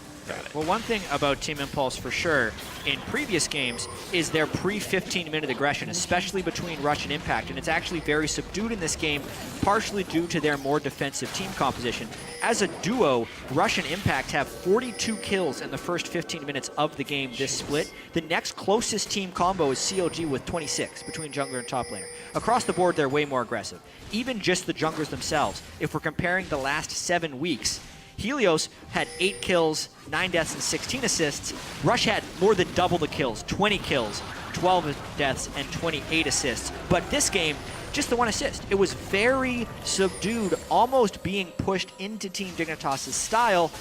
Well, one thing about Team Impulse for sure in previous games is their pre-15-minute aggression, especially between Rush and Impact, and it's actually very subdued in this game, partially due to their more defensive team composition. As a duo, Rush and Impact have 42 kills in the first 15 minutes of the game this split. The next closest team combo is CLG with 26 between jungler and top laner. Across the board, they're way more aggressive. Even just the junglers themselves, if we're comparing the last 7 weeks, Helios had 8 kills, 9 deaths, and 16 assists. Rush had more than double the kills, 20 kills, 12 deaths, and 28 assists. But this game, just the 1 assist. It was very subdued, almost being pushed into Team Dignitas' style,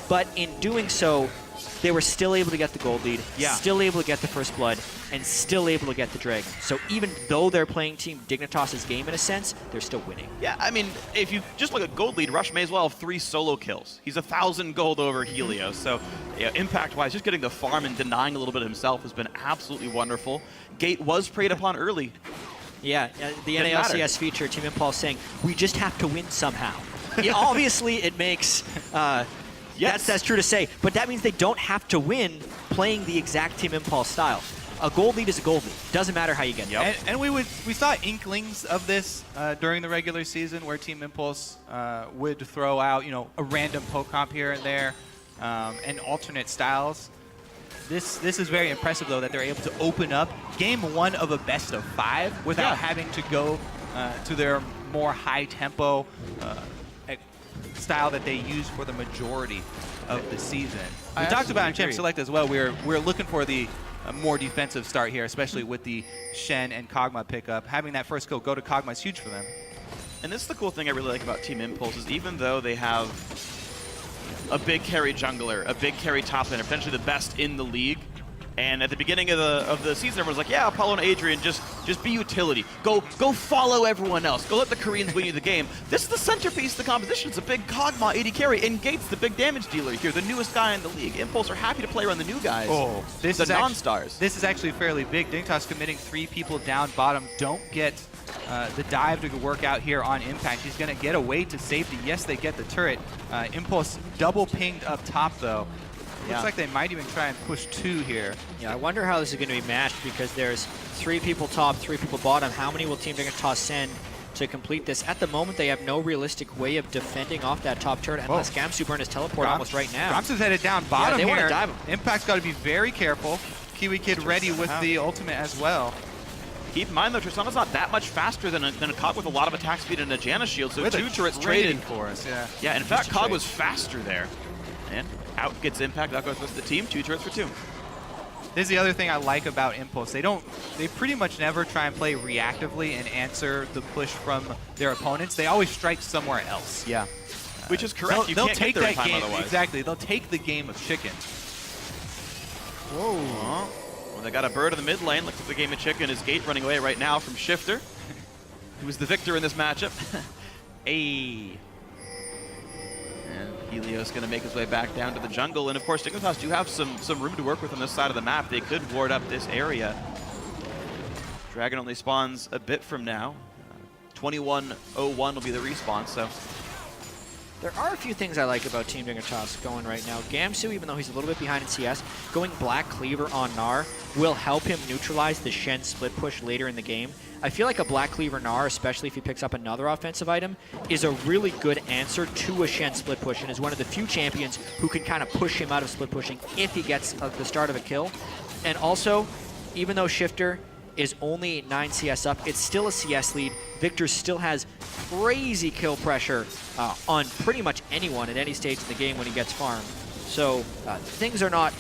but in doing so, they were still able to get the gold lead, still able to get the first blood, and still able to get the dragon. So even though they're playing Team Dignitas' game in a sense, they're still winning. Yeah, I mean, if you just look at gold lead, Rush may as well have 3 solo kills. He's 1,000 gold over Helios. So yeah, impact-wise, just getting the farm and denying a little bit of himself has been absolutely wonderful. Gate was preyed upon early. Yeah, the NA LCS feature, Team Impulse saying, we just have to win somehow. Yeah, obviously, it makes... Yes, that's true to say, but that means they don't have to win playing the exact Team Impulse style. A gold lead is a gold lead. Doesn't matter how you get there. And we saw inklings of this during the regular season, where Team Impulse would throw out, a random poke comp here and there, and alternate styles. This is very impressive, though, that they're able to open up game 1 of a best of 5 without having to go to their more high tempo style that they use for the majority of the season. We talked about in Champ Select as well. We're looking for the more defensive start here, especially with the Shen and Kog'Maw pickup. Having that first kill go to Kog'Maw is huge for them. And this is the cool thing I really like about Team Impulse is even though they have a big carry jungler, a big carry top laner, potentially the best in the league, and at the beginning of the season, everyone's like, yeah, Apollo and Adrian, just be utility. Go follow everyone else. Go let the Koreans win you the game. This is the centerpiece of the composition. It's a big Kog'Maw AD carry, and Gates, the big damage dealer here, the newest guy in the league. Impulse are happy to play around the new guys. Oh, this the is non-stars. This is actually fairly big. Dignitas committing 3 people down bottom. Don't get the dive to work out here on Impact. He's going to get away to safety. Yes, they get the turret. Impulse double pinged up top, though. Looks like they might even try and push 2 here. Yeah, I wonder how this is going to be matched, because there's 3 people top, 3 people bottom. How many will Team Dignitas send to complete this? At the moment, they have no realistic way of defending off that top turret unless Gamsu burn his teleport almost right now. Gamsu's headed down bottom they here. want to dive him. Impact's got to be very careful. Kiwi Kid ready with the ultimate as well. Keep in mind, though, Tristana's not that much faster than a Cog with a lot of attack speed and a Janna shield, so 2 turrets traded for us. Yeah, in fact, Cog was faster there. And out gets Impact, out goes the rest of the team, 2 turrets for 2. This is the other thing I like about Impulse. They pretty much never try and play reactively and answer the push from their opponents. They always strike somewhere else. Yeah, which is correct. They'll can't take get there that in time game otherwise. exactly. They'll take the game of chicken. Whoa. Well, they got a bird in the mid lane. Looks like the game of chicken is Gate running away right now from Shifter, who is the victor in this matchup. And Helios going to make his way back down to the jungle. And of course, Dignitas do have some room to work with on this side of the map. They could ward up this area. Dragon only spawns a bit from now. 21:01 will be the respawn, so. There are a few things I like about Team Dignitas going right now. Gamsu, even though he's a little bit behind in CS, going Black Cleaver on Gnar will help him neutralize the Shen split push later in the game. I feel like a Black Cleaver Gnar, especially if he picks up another offensive item, is a really good answer to a Shen split push, and is one of the few champions who can kind of push him out of split pushing if he gets the start of a kill. And also, even though Shifter is only 9 CS up, it's still a CS lead. Victor still has crazy kill pressure on pretty much anyone at any stage in the game when he gets farmed. So things are not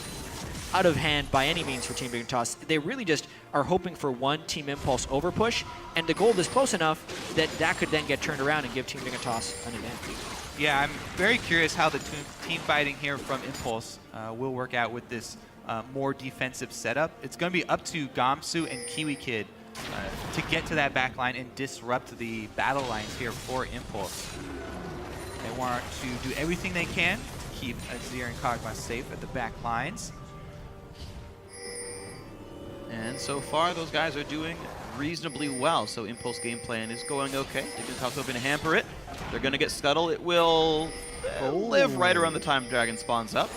out of hand by any means for Team Dignitas. They really just are hoping for one Team Impulse overpush, and the gold is close enough that that could then get turned around and give Team Dignitas an advantage. Yeah, I'm very curious how the team fighting here from Impulse will work out with this more defensive setup. It's going to be up to Gamsu and Kiwi Kid to get to that back line and disrupt the battle lines here for Impulse. They want to do everything they can to keep Azir and Kog'Maw safe at the back lines. And so far, those guys are doing reasonably well. So Impulse game plan is going okay. Dignitas hoping to hamper it. They're going to get Scuttle. It will live right around the time Dragon spawns up.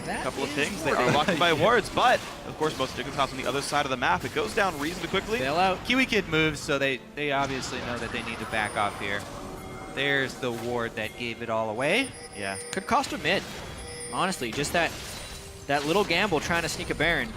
A couple of things. They are locked by wards, but of course most Dignitas on the other side of the map. It goes down reasonably quickly. Bail out. Kiwi Kid moves, so they obviously know that they need to back off here. There's the ward that gave it all away. Yeah. Could cost a mid. Honestly, just that little gamble trying to sneak a Baron.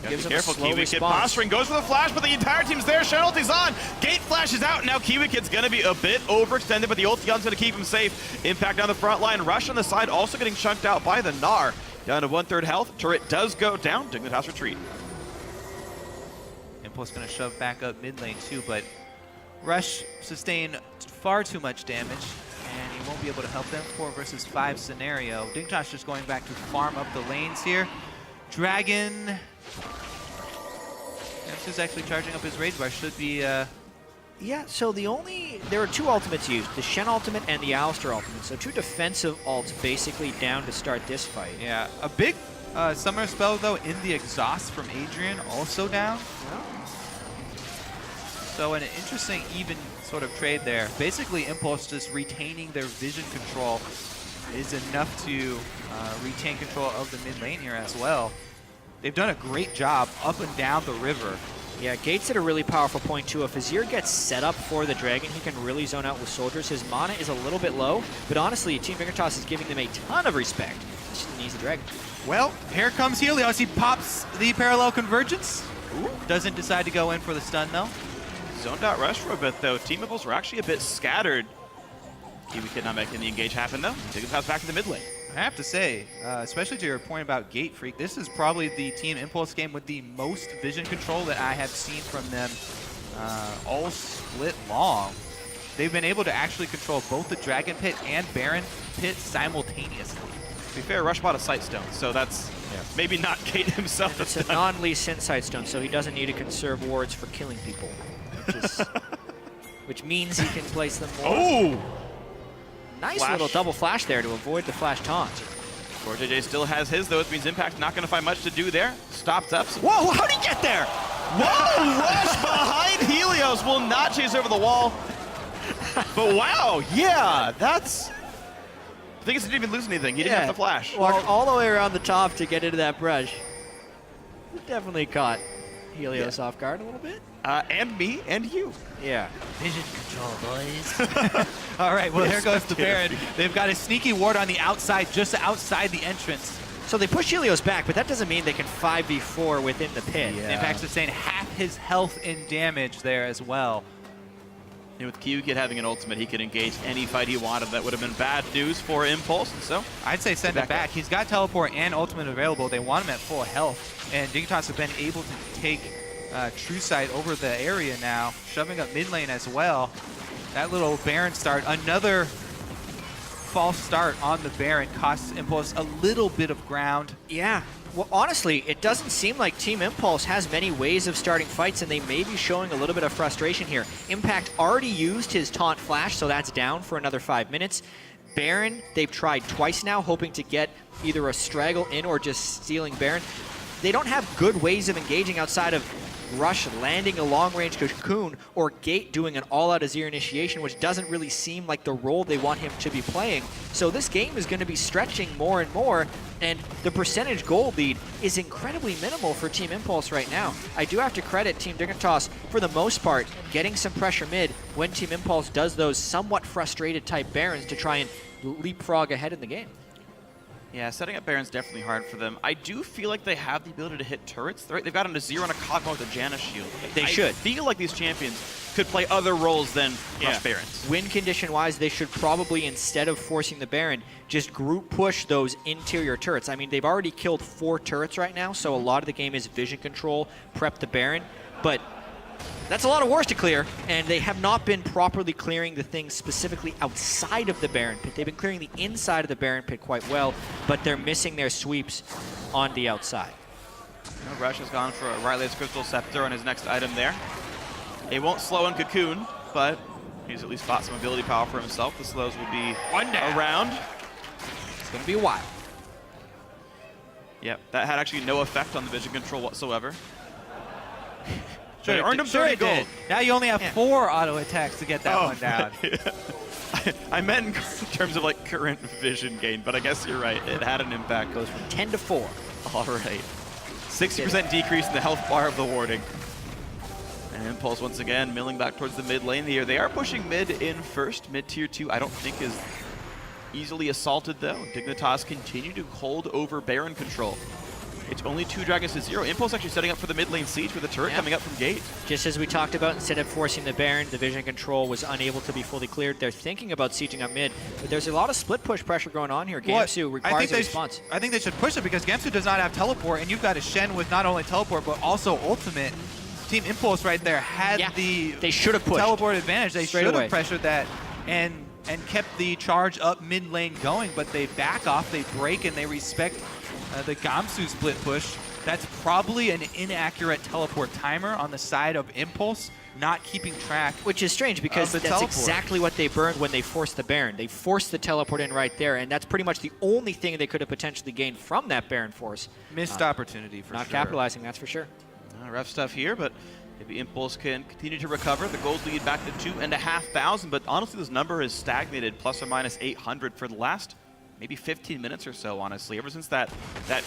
Gives him Careful, a slow Kiwi Kid response. posturing, goes for the flash, but the entire team's there. Shen ulti's on. Gate flashes out. Now Kiwi Kid's going to be a bit overextended, but the ulti gun's going to keep him safe. Impact down the front line. Rush on the side, also getting chunked out by the Gnar. Down to 1/3 health. Turret does go down. Dignitas retreat. Impulse going to shove back up mid lane too, but Rush sustained far too much damage, and he won't be able to help them. 4 versus 5 scenario. Dignitas just going back to farm up the lanes here. Dragon. Is actually charging up his rage bar. Should be. Yeah, so there are 2 ultimates used, the Shen ultimate and the Alistar ultimate. So 2 defensive ults basically down to start this fight. Yeah, a big summer spell though in the exhaust from Adrian also down. So an interesting even sort of trade there. Basically Impulse just retaining their vision control is enough to retain control of the mid lane here as well. They've done a great job up and down the river. Yeah, Gates at a really powerful point too. If Azir gets set up for the Dragon, he can really zone out with soldiers. His mana is a little bit low, but honestly, Team Dignitas is giving them a ton of respect. It's just an easy Dragon. Well, here comes Helios. He pops the parallel convergence. Ooh. Doesn't decide to go in for the stun though. Zoned out Rush for a bit though. Team Impulse were actually a bit scattered. Kiwi Kid not making the engage happen though. Dignitas back to the mid lane. I have to say, especially to your point about Gate Freak, this is probably the Team Impulse game with the most vision control that I have seen from them all split long. They've been able to actually control both the Dragon Pit and Baron Pit simultaneously. To be fair, Rush bought a Sightstone, so that's maybe not Gate himself. It's a non-Lee Sin Sightstone, so he doesn't need to conserve wards for killing people, which means he can place them more. Oh! Nice Flash. little double flash there to avoid the flash taunt. JJ still has his, though. It means Impact's not going to find much to do there. Stopped up. Whoa, how'd he get there? Whoa! Rush behind Helios will not chase over the wall. But wow, yeah, that's... I think he didn't even lose anything. He didn't have to flash. Walked all the way around the top to get into that brush. Definitely caught Helios off guard a little bit. And me and you. Yeah. Vision control, boys. All right, well, here goes the Baron. They've got a sneaky ward on the outside, just outside the entrance. So they push Helios back, but that doesn't mean they can 5v4 within the pit. Yeah. In fact, sustained half his health in damage there as well. And with Kiwi Kid having an ultimate, he could engage any fight he wanted. That would have been bad news for Impulse, and so I'd say send it back. He's got teleport and ultimate available. They want him at full health, and Dignitas have been able to take True Sight over the area now, shoving up mid lane as well. That little Baron start, another false start on the Baron, costs Impulse a little bit of ground. Yeah. Well, honestly, it doesn't seem like Team Impulse has many ways of starting fights, and they may be showing a little bit of frustration here. Impact already used his taunt flash, so that's down for another 5 minutes. Baron, they've tried twice now, hoping to get either a straggle in or just stealing Baron. They don't have good ways of engaging outside of Rush landing a long-range cocoon or Gate doing an all-out Azir initiation, which doesn't really seem like the role they want him to be playing. So this game is going to be stretching more and more, and the percentage goal lead is incredibly minimal for Team Impulse right now. I do have to credit Team Dignitas, for the most part, getting some pressure mid when Team Impulse does those somewhat frustrated type Barons to try and leapfrog ahead in the game. Yeah, setting up Baron's definitely hard for them. I do feel like they have the ability to hit turrets. They've got an Azir and a Cogma with a Janna shield. They should. I feel like these champions could play other roles than Rush Barons. Win condition-wise, they should probably, instead of forcing the Baron, just group push those interior turrets. I mean, they've already killed 4 turrets right now, so a lot of the game is vision control, prep the Baron, but that's a lot of wars to clear, and they have not been properly clearing the things specifically outside of the Baron Pit. They've been clearing the inside of the Baron Pit quite well, but they're missing their sweeps on the outside. Rush has gone for a Riley's Crystal Scepter on his next item there. It won't slow in Cocoon, but he's at least bought some ability power for himself. The slows will be around. It's going to be a while. Yep, that had actually no effect on the vision control whatsoever. Sure, it earned him 30 gold. Now you only have 4 auto attacks to get that one down. I meant in terms of like current vision gain, but I guess you're right. It had an impact. Goes from 10 to 4. All right. 60% decrease in the health bar of the warding. And Impulse once again milling back towards the mid lane here. They are pushing mid in first. Mid tier 2 I don't think is easily assaulted though. Dignitas continue to hold over Baron control. It's only 2 dragons to 0. Impulse actually setting up for the mid lane siege with a turret coming up from gate. Just as we talked about, instead of forcing the Baron, the vision control was unable to be fully cleared. They're thinking about sieging up mid, but there's a lot of split push pressure going on here. Gamsu requires a response. I think they should push it because Gamsu does not have teleport, and you've got a Shen with not only teleport, but also ultimate. Team Impulse right there had they should have pushed. Teleport advantage. They Straight should away. have pressured that and kept the charge up mid lane going, but they back off, they break, and they respect the Gamsu split push. That's probably an inaccurate teleport timer on the side of Impulse, not keeping track. Which is strange because that's exactly what they burned when they forced the Baron. They forced the teleport in right there, and that's pretty much the only thing they could have potentially gained from that Baron force. Missed opportunity for sure. Not capitalizing, that's for sure. Rough stuff here, but maybe Impulse can continue to recover. The gold lead back to 2,500, but honestly this number has stagnated plus or minus 800 for the last maybe 15 minutes or so, honestly, ever since that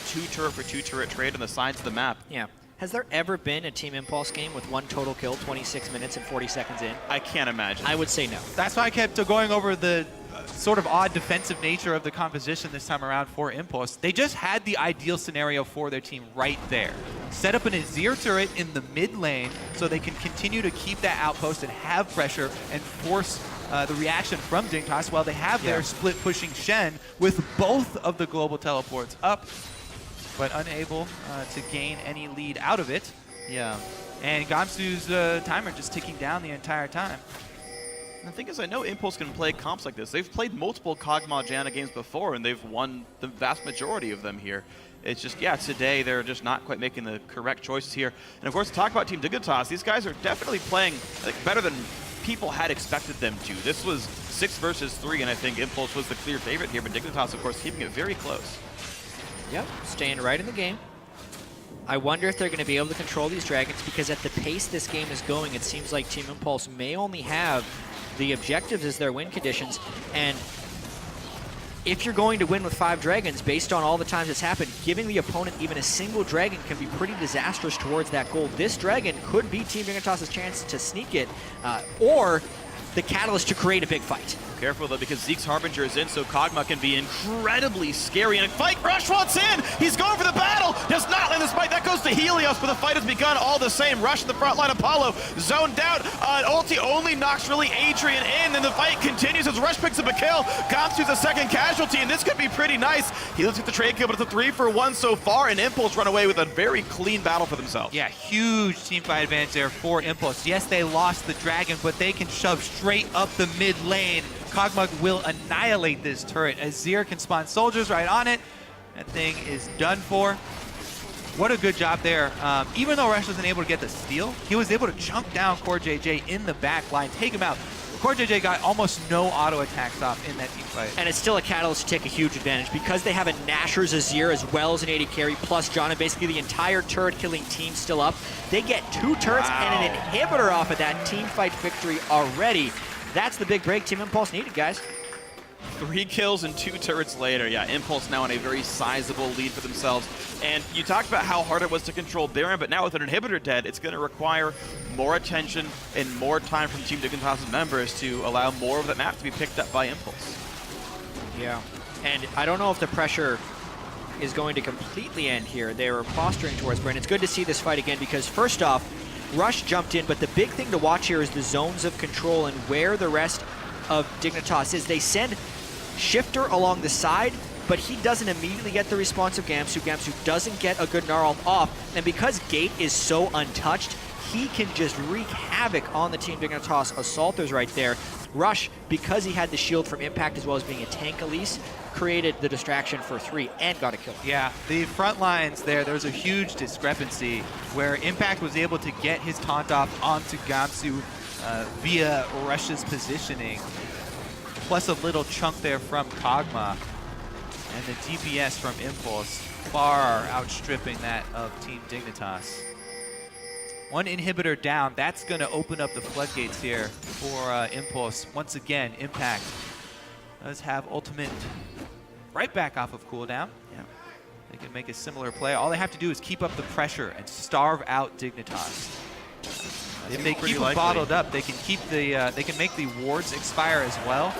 2 turret for 2 turret trade on the sides of the map. Yeah. Has there ever been a Team Impulse game with 1 total kill 26 minutes and 40 seconds in? I can't imagine. I would say no. That's why I kept going over the sort of odd defensive nature of the composition this time around for Impulse. They just had the ideal scenario for their team right there. Set up an Azir turret in the mid lane so they can continue to keep that outpost and have pressure and force the reaction from Dignitas while they have their split pushing Shen with both of the global teleports up, but unable to gain any lead out of it. Yeah. And Gamsu's timer just ticking down the entire time. And the thing is, I know Impulse can play comps like this. They've played multiple Kog'Maw Janna games before, and they've won the vast majority of them here. It's just, today they're just not quite making the correct choices here. And of course, to talk about Team Dignitas, these guys are definitely playing better than people had expected them to. This was 6 versus 3, and I think Impulse was the clear favorite here, but Dignitas, of course, keeping it very close. Yep, staying right in the game. I wonder if they're going to be able to control these dragons, because at the pace this game is going, it seems like Team Impulse may only have the objectives as their win conditions, and if you're going to win with 5 dragons, based on all the times it's happened, giving the opponent even a single dragon can be pretty disastrous towards that goal. This dragon could be Team Dignitas' chance to sneak it, or the catalyst to create a big fight. Careful though, because Zeke's Harbinger is in, so Kog'Maw can be incredibly scary. And a fight, Rush wants in! He's going for the battle! Does not land the spike, that goes to Helios, but the fight has begun all the same. Rush in the front line, Apollo zoned out. Ulti only knocks really Adrian in, and the fight continues as Rush picks up a kill. Gamsu's a second casualty, and this could be pretty nice. He looks at the trade kill, but it's a 3-for-1 so far, and Impulse run away with a very clean battle for themselves. Yeah, huge teamfight advantage there for Impulse. Yes, they lost the dragon, but they can shove straight up the mid lane. Kog'Maw will annihilate this turret. Azir can spawn soldiers right on it. That thing is done for. What a good job there. Even though Rush wasn't able to get the steal, he was able to chunk down CoreJJ in the back line, take him out. CoreJJ got almost no auto attacks off in that team fight. And it's still a catalyst to take a huge advantage because they have a Nashor's Azir as well as an AD carry plus John, and basically the entire turret killing team still up. They get 2 turrets and an inhibitor off of that team fight victory already. That's the big break Team Impulse needed, guys. 3 kills and 2 turrets later. Yeah, Impulse now in a very sizable lead for themselves. And you talked about how hard it was to control Baron, but now with an inhibitor dead, it's going to require more attention and more time from Team Dignitas' members to allow more of that map to be picked up by Impulse. Yeah, and I don't know if the pressure is going to completely end here. They were posturing towards Baron. It's good to see this fight again because first off, Rush jumped in, but the big thing to watch here is the zones of control and where the rest of Dignitas is. They send Shifter along the side, but he doesn't immediately get the response of Gamsu. Gamsu doesn't get a good Gnarl off, and because Gate is so untouched, he can just wreak havoc on the Team Dignitas assaulters right there. Rush, because he had the shield from Impact as well as being a tank Elise, created the distraction for 3 and got a kill. Yeah, the front lines there's a huge discrepancy where Impact was able to get his taunt off onto Gamsu via Rush's positioning, plus a little chunk there from Kog'Maw, and the DPS from Impulse far outstripping that of Team Dignitas. 1 inhibitor down, that's going to open up the floodgates here for Impulse. Once again, Impact does have ultimate right back off of cooldown. Yeah. They can make a similar play. All they have to do is keep up the pressure and starve out Dignitas. If they keep them bottled up, they can keep the they can make the wards expire as well.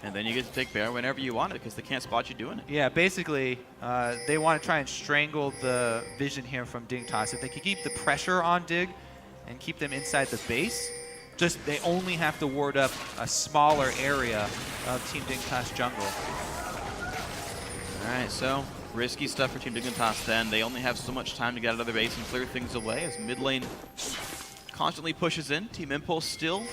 And then you get to take Baron whenever you want it because they can't spot you doing it. Yeah, basically, they want to try and strangle the vision here from Dignitas. If they can keep the pressure on Dig and keep them inside the base, just they only have to ward up a smaller area of Team Dignitas jungle. All right, so risky stuff for Team Dignitas then. They only have so much time to get out of their base and clear things away as mid lane constantly pushes in. Team Impulse still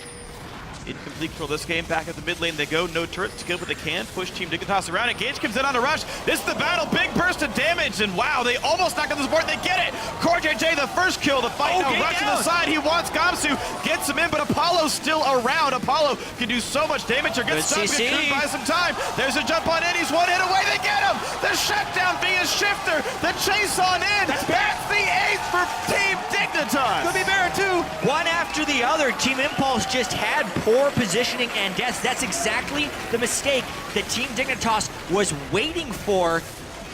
in complete control this game. Back at the mid lane they go. No turrets to kill, but they can push Team Dignitas around. Engage comes in on a rush. This is the battle. Big burst of damage, and wow, they almost knocked on the board. They get it. JJ, the first kill. The fight now rushing the side. He wants Gamsu. Gets him in, but Apollo's still around. Apollo can do so much damage or get stuck. Get by some time. There's a jump on in. He's one hit away. They get him. The shutdown via Shifter. The chase on in. That's the 8th for Team Dignitas. Could be Baron too. One after the other. Team Impulse just had poor positioning and deaths. That's exactly the mistake that Team Dignitas was waiting for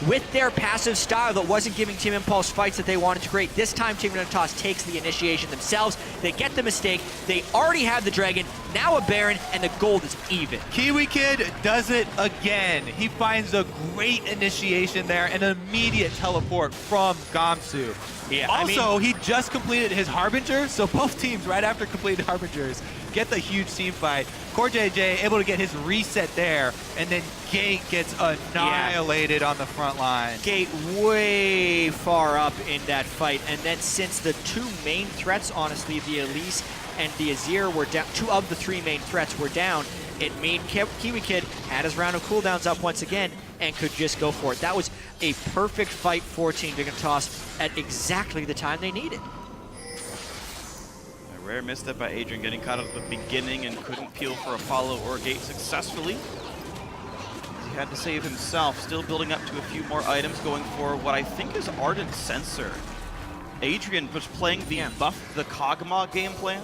with their passive style that wasn't giving Team Impulse fights that they wanted to create. This time Team Dignitas takes the initiation themselves. They get the mistake. They already have the dragon, now a Baron, and the gold is even. Kiwi Kid does it again. He finds a great initiation there, an immediate teleport from Gamsu. Yeah, also, he just completed his Harbinger, so both teams right after completed Harbingers get the huge team fight. JJ able to get his reset there, and then Gate gets annihilated on the front line. Gate way far up in that fight, and then since the two main threats, honestly, the Elise and the Azir were down, 2 of the 3 main threats were down, it made Kiwi Kid had his round of cooldowns up once again and could just go for it. That was a perfect fight for Team Dignitas at exactly the time they needed. A rare misstep by Adrian getting caught at the beginning and couldn't peel for Apollo or Gate successfully. He had to save himself, still building up to a few more items, going for what I think is Ardent Sensor. Adrian was playing the buff the Kog'Maw game plan.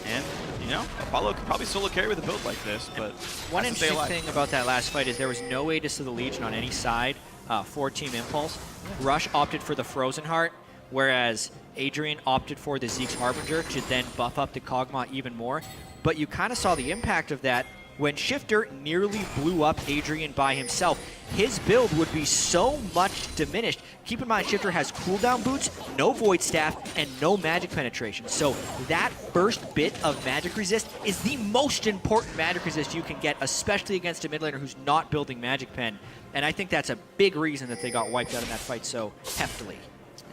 And, you know, Apollo could probably solo carry with a build like this, but one interesting thing about that last fight is there was no Aegis of the Legion on any side for Team Impulse. Rush opted for the Frozen Heart, whereas Adrian opted for the Zeke's Harbinger to then buff up the Kog'Maw even more. But you kind of saw the impact of that when Shifter nearly blew up Adrian by himself. His build would be so much diminished. Keep in mind, Shifter has cooldown boots, no Void Staff, and no magic penetration. So that first bit of magic resist is the most important magic resist you can get, especially against a mid laner who's not building magic pen. And I think that's a big reason that they got wiped out in that fight so heftily.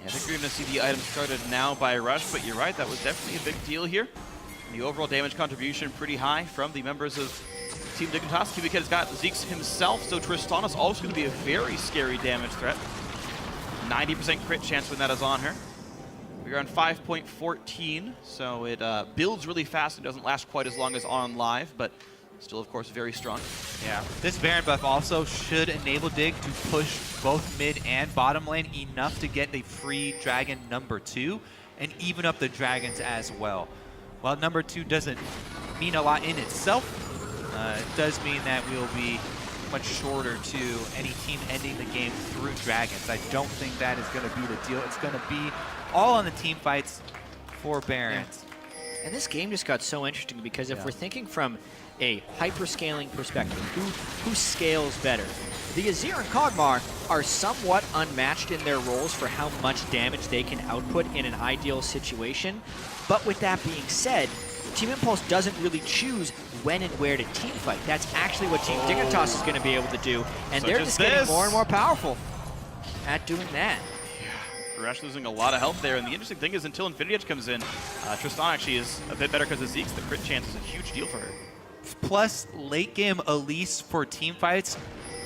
Yeah, I think we're going to see the item started now by Rush, but you're right, that was definitely a big deal here. The overall damage contribution pretty high from the members of Team Dignitas. Kiwi Kid has got Zeke's himself, so Tristana is also going to be a very scary damage threat. 90% crit chance when that is on her. We're on 5.14, so it builds really fast and doesn't last quite as long as on live, but still, of course, very strong. Yeah, this Baron buff also should enable Dig to push both mid and bottom lane enough to get the free dragon #2 and even up the dragons as well. While #2 doesn't mean a lot in itself, it does mean that we'll be much shorter to any team ending the game through dragons. I don't think that is going to be the deal. It's going to be all on the team fights for Barons. Yeah. And this game just got so interesting because if we're thinking from a hyper-scaling perspective, who scales better? The Azir and Kog'Maw are somewhat unmatched in their roles for how much damage they can output in an ideal situation. But with that being said, Team Impulse doesn't really choose when and where to team fight. That's actually what Team Dignitas is going to be able to do, and they're just getting more and more powerful at doing that. Yeah, Rush losing a lot of health there, and the interesting thing is until Infinity Edge comes in, Tristana actually is a bit better because of Zeke's. The crit chance is a huge deal for her. Plus, late game Elise for team fights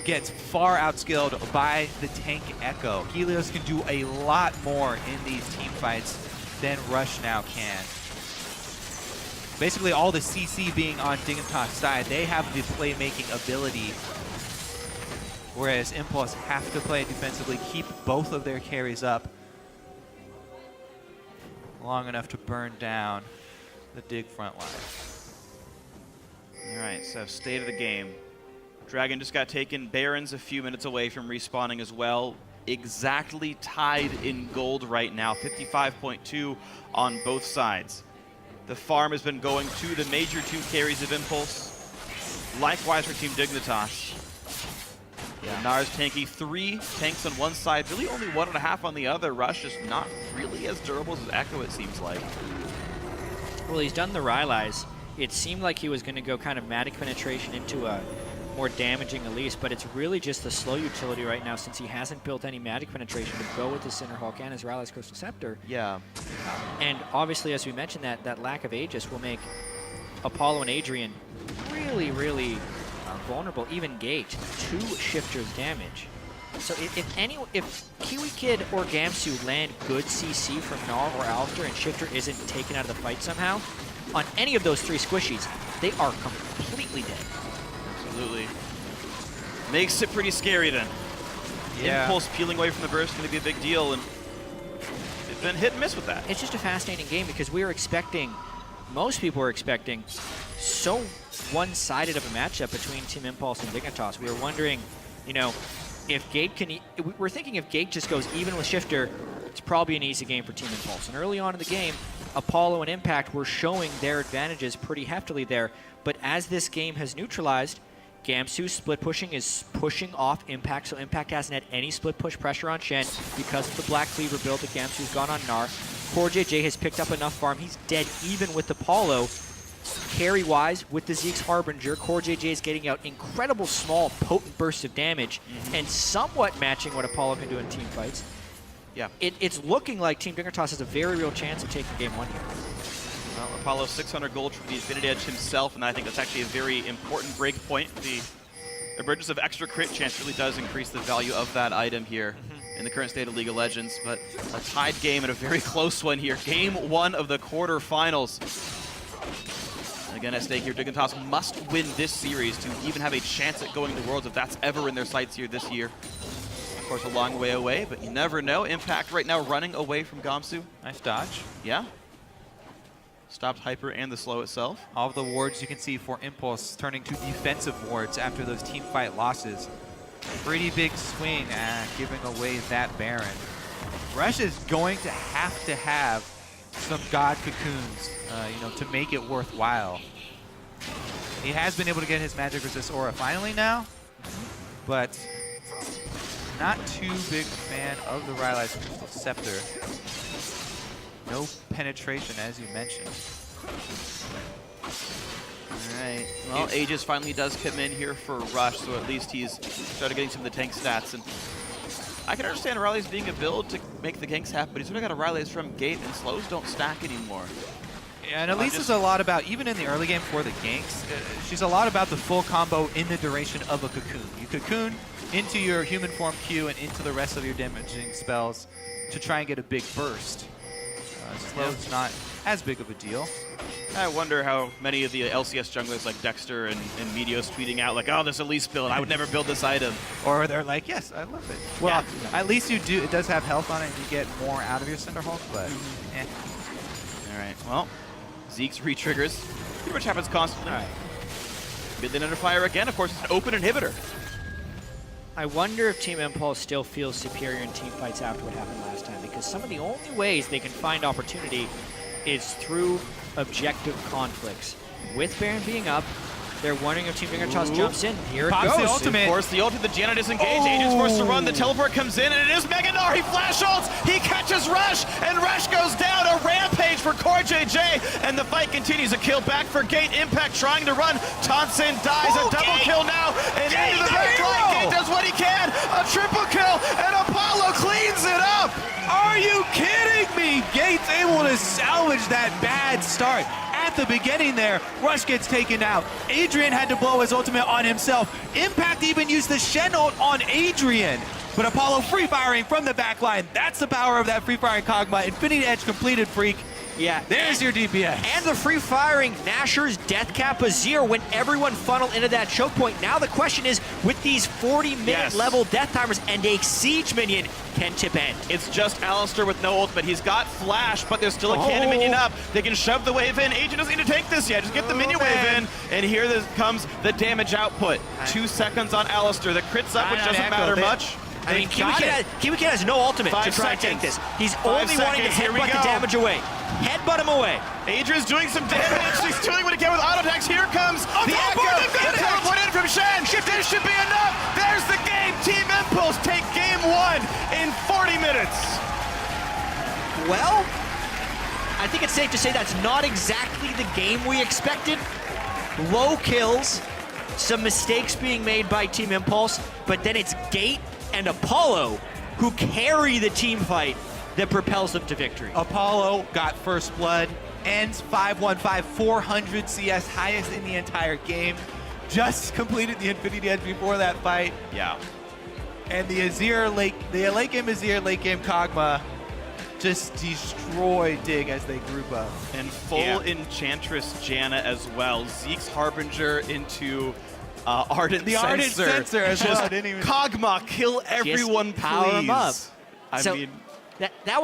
gets far outskilled by the tank Echo. Helios can do a lot more in these team fights than Rush now can. Basically, all the CC being on Dignitas' side, they have the playmaking ability, whereas Impulse have to play defensively, keep both of their carries up long enough to burn down the Dig front line. All right, so state of the game. Dragon just got taken. Baron's a few minutes away from respawning as well. Exactly tied in gold right now, 55.2 on both sides. The farm has been going to the major 2 carries of Impulse. Likewise for Team Dignitas. Yeah. Nars tanky, 3 tanks on one side, really only 1.5 on the other. Rush is not really as durable as Echo, it seems like. Well, he's done the Rylai's. It seemed like he was going to go kind of Matic penetration into a more damaging Elise, but it's really just the slow utility right now since he hasn't built any Matic penetration to go with his Cinderhawk and his Rylai's Crystal Scepter. Yeah. And obviously, as we mentioned, that lack of Aegis will make Apollo and Adrian really, really vulnerable. Even Gate, 2 shifters damage. So if Kiwi Kid or Gamsu land good CC from Gnar or Alistair and Shifter isn't taken out of the fight somehow, on any of those 3 squishies, they are completely dead. Absolutely. Makes it pretty scary then. Yeah. Impulse peeling away from the burst is going to be a big deal, and it's been hit and miss with that. It's just a fascinating game because we were expecting, most people were expecting, so one-sided of a matchup between Team Impulse and Dignitas. We were wondering, you know, if Gate can, we're thinking if Gate just goes even with Shifter, it's probably an easy game for Team Impulse. And early on in the game, Apollo and Impact were showing their advantages pretty heftily there. But as this game has neutralized, Gamsu's split pushing is pushing off Impact, so Impact hasn't had any split push pressure on Shen because of the Black Cleaver build that Gamsu's gone on Gnar. CoreJJ has picked up enough farm. He's dead even with Apollo. Carry-wise, with the Zeke's Harbinger, CoreJJ is getting out incredible small, potent bursts of damage and somewhat matching what Apollo can do in team fights. Yeah. It's looking like Team Dignitas has a very real chance of taking game 1 here. Well, Apollo 600 gold from the Infinity Edge himself, and I think that's actually a very important break point. The emergence of extra crit chance really does increase the value of that item here in the current state of League of Legends, but a tied game and a very close one here. Game 1 of the quarterfinals. Again, at stake here, Dignitas must win this series to even have a chance at going to Worlds if that's ever in their sights here this year. Of course, a long way away, but you never know. Impact right now running away from Gamsu. Nice dodge. Yeah. Stopped Hyper and the slow itself. All of the wards you can see for Impulse turning to defensive wards after those team fight losses. Pretty big swing, giving away that Baron. Rush is going to have some God Cocoons, you know, to make it worthwhile. He has been able to get his Magic Resist Aura finally now, but not too big a fan of the Rylai's Crystal Scepter. No penetration, as you mentioned. All right. Well, Aegis finally does come in here for Rush, so at least he's started getting some of the tank stats. And I can understand Rylai's being a build to make the ganks happen, but he's only got a Rylai's from Gate, and slows don't stack anymore. Yeah, and Elise is a lot about, even in the early game for the ganks, she's a lot about the full combo in the duration of a cocoon. You cocoon into your human form Q and into the rest of your damaging spells to try and get a big burst. Slow's not as big of a deal. I wonder how many of the LCS junglers like Dexter and Meteos tweeting out like, oh, this Elise build, I would never build this item. Or they're like, yes, I love it. Well, yeah. At least you do, it does have health on it and you get more out of your Cinderhawk, but All right, well, Zeke's re-triggers. Pretty much happens constantly. All right. Mid lane under fire again, of course, it's an open inhibitor. I wonder if Team Impulse still feels superior in team fights after what happened last time, because some of the only ways they can find opportunity is through objective conflicts. With Baron being up, they're wondering if Team Dignitas jumps in. Here it Pops goes. the ultimate. Of course, the ultimate, the Janna disengaged. Agent's forced to run. The teleport comes in, and it is Mega Gnar. He flash ults. He catches Rush, and Rush goes down. A rampage for CoreJJ, and the fight continues. A kill back for Gate. Impact trying to run. Tonson dies. A double kill now, and into the back line. Gate does what he can. A triple kill, and Apollo cleans it up. Are you kidding me? Gate's able to salvage that bad start. At the beginning there, Rush gets taken out. Adrian had to blow his ultimate on himself. Impact even used the Shen ult on Adrian. But Apollo free firing from the back line. That's the power of that free firing Kog'Maw. Infinity Edge completed, Freak. Yeah. There's your DPS. And the free-firing Nashor's Death Cap Azir when everyone funneled into that choke point. Now the question is, with these 40-minute level death timers and a siege minion, can tip end? It's just Alistar with no ult, but he's got flash, but there's still a cannon minion up. They can shove the wave in. Agent doesn't need to take this yet. Just get the minion wave in. And here comes the damage output. 2 seconds on Alistar. The crits up, which doesn't matter much. I mean, Kiwi Kid has no ultimate to try and take this. He's only wanting to headbutt the damage away. Headbutt him away. Adra's doing some damage. She's doing what he can with auto attacks. Here comes the Echo. The teleport in from Shen. This should be enough. There's the game. Team Impulse take game 1 in 40 minutes. Well, I think it's safe to say that's not exactly the game we expected. Low kills, some mistakes being made by Team Impulse, but then it's Gate and Apollo who carry the team fight that propels them to victory. Apollo got first blood, ends 5-1-5, 400 CS, highest in the entire game. Just completed the Infinity Edge before that fight. Yeah. And the late game Azir, late game Kog'Maw just destroyed Dig as they group up. And full Enchantress Janna as well. Zeke's Harbinger into Ardent the Censer. Ardent Censer as well. I didn't even... Kog'Maw, kill everyone, just power please. him up. I mean... That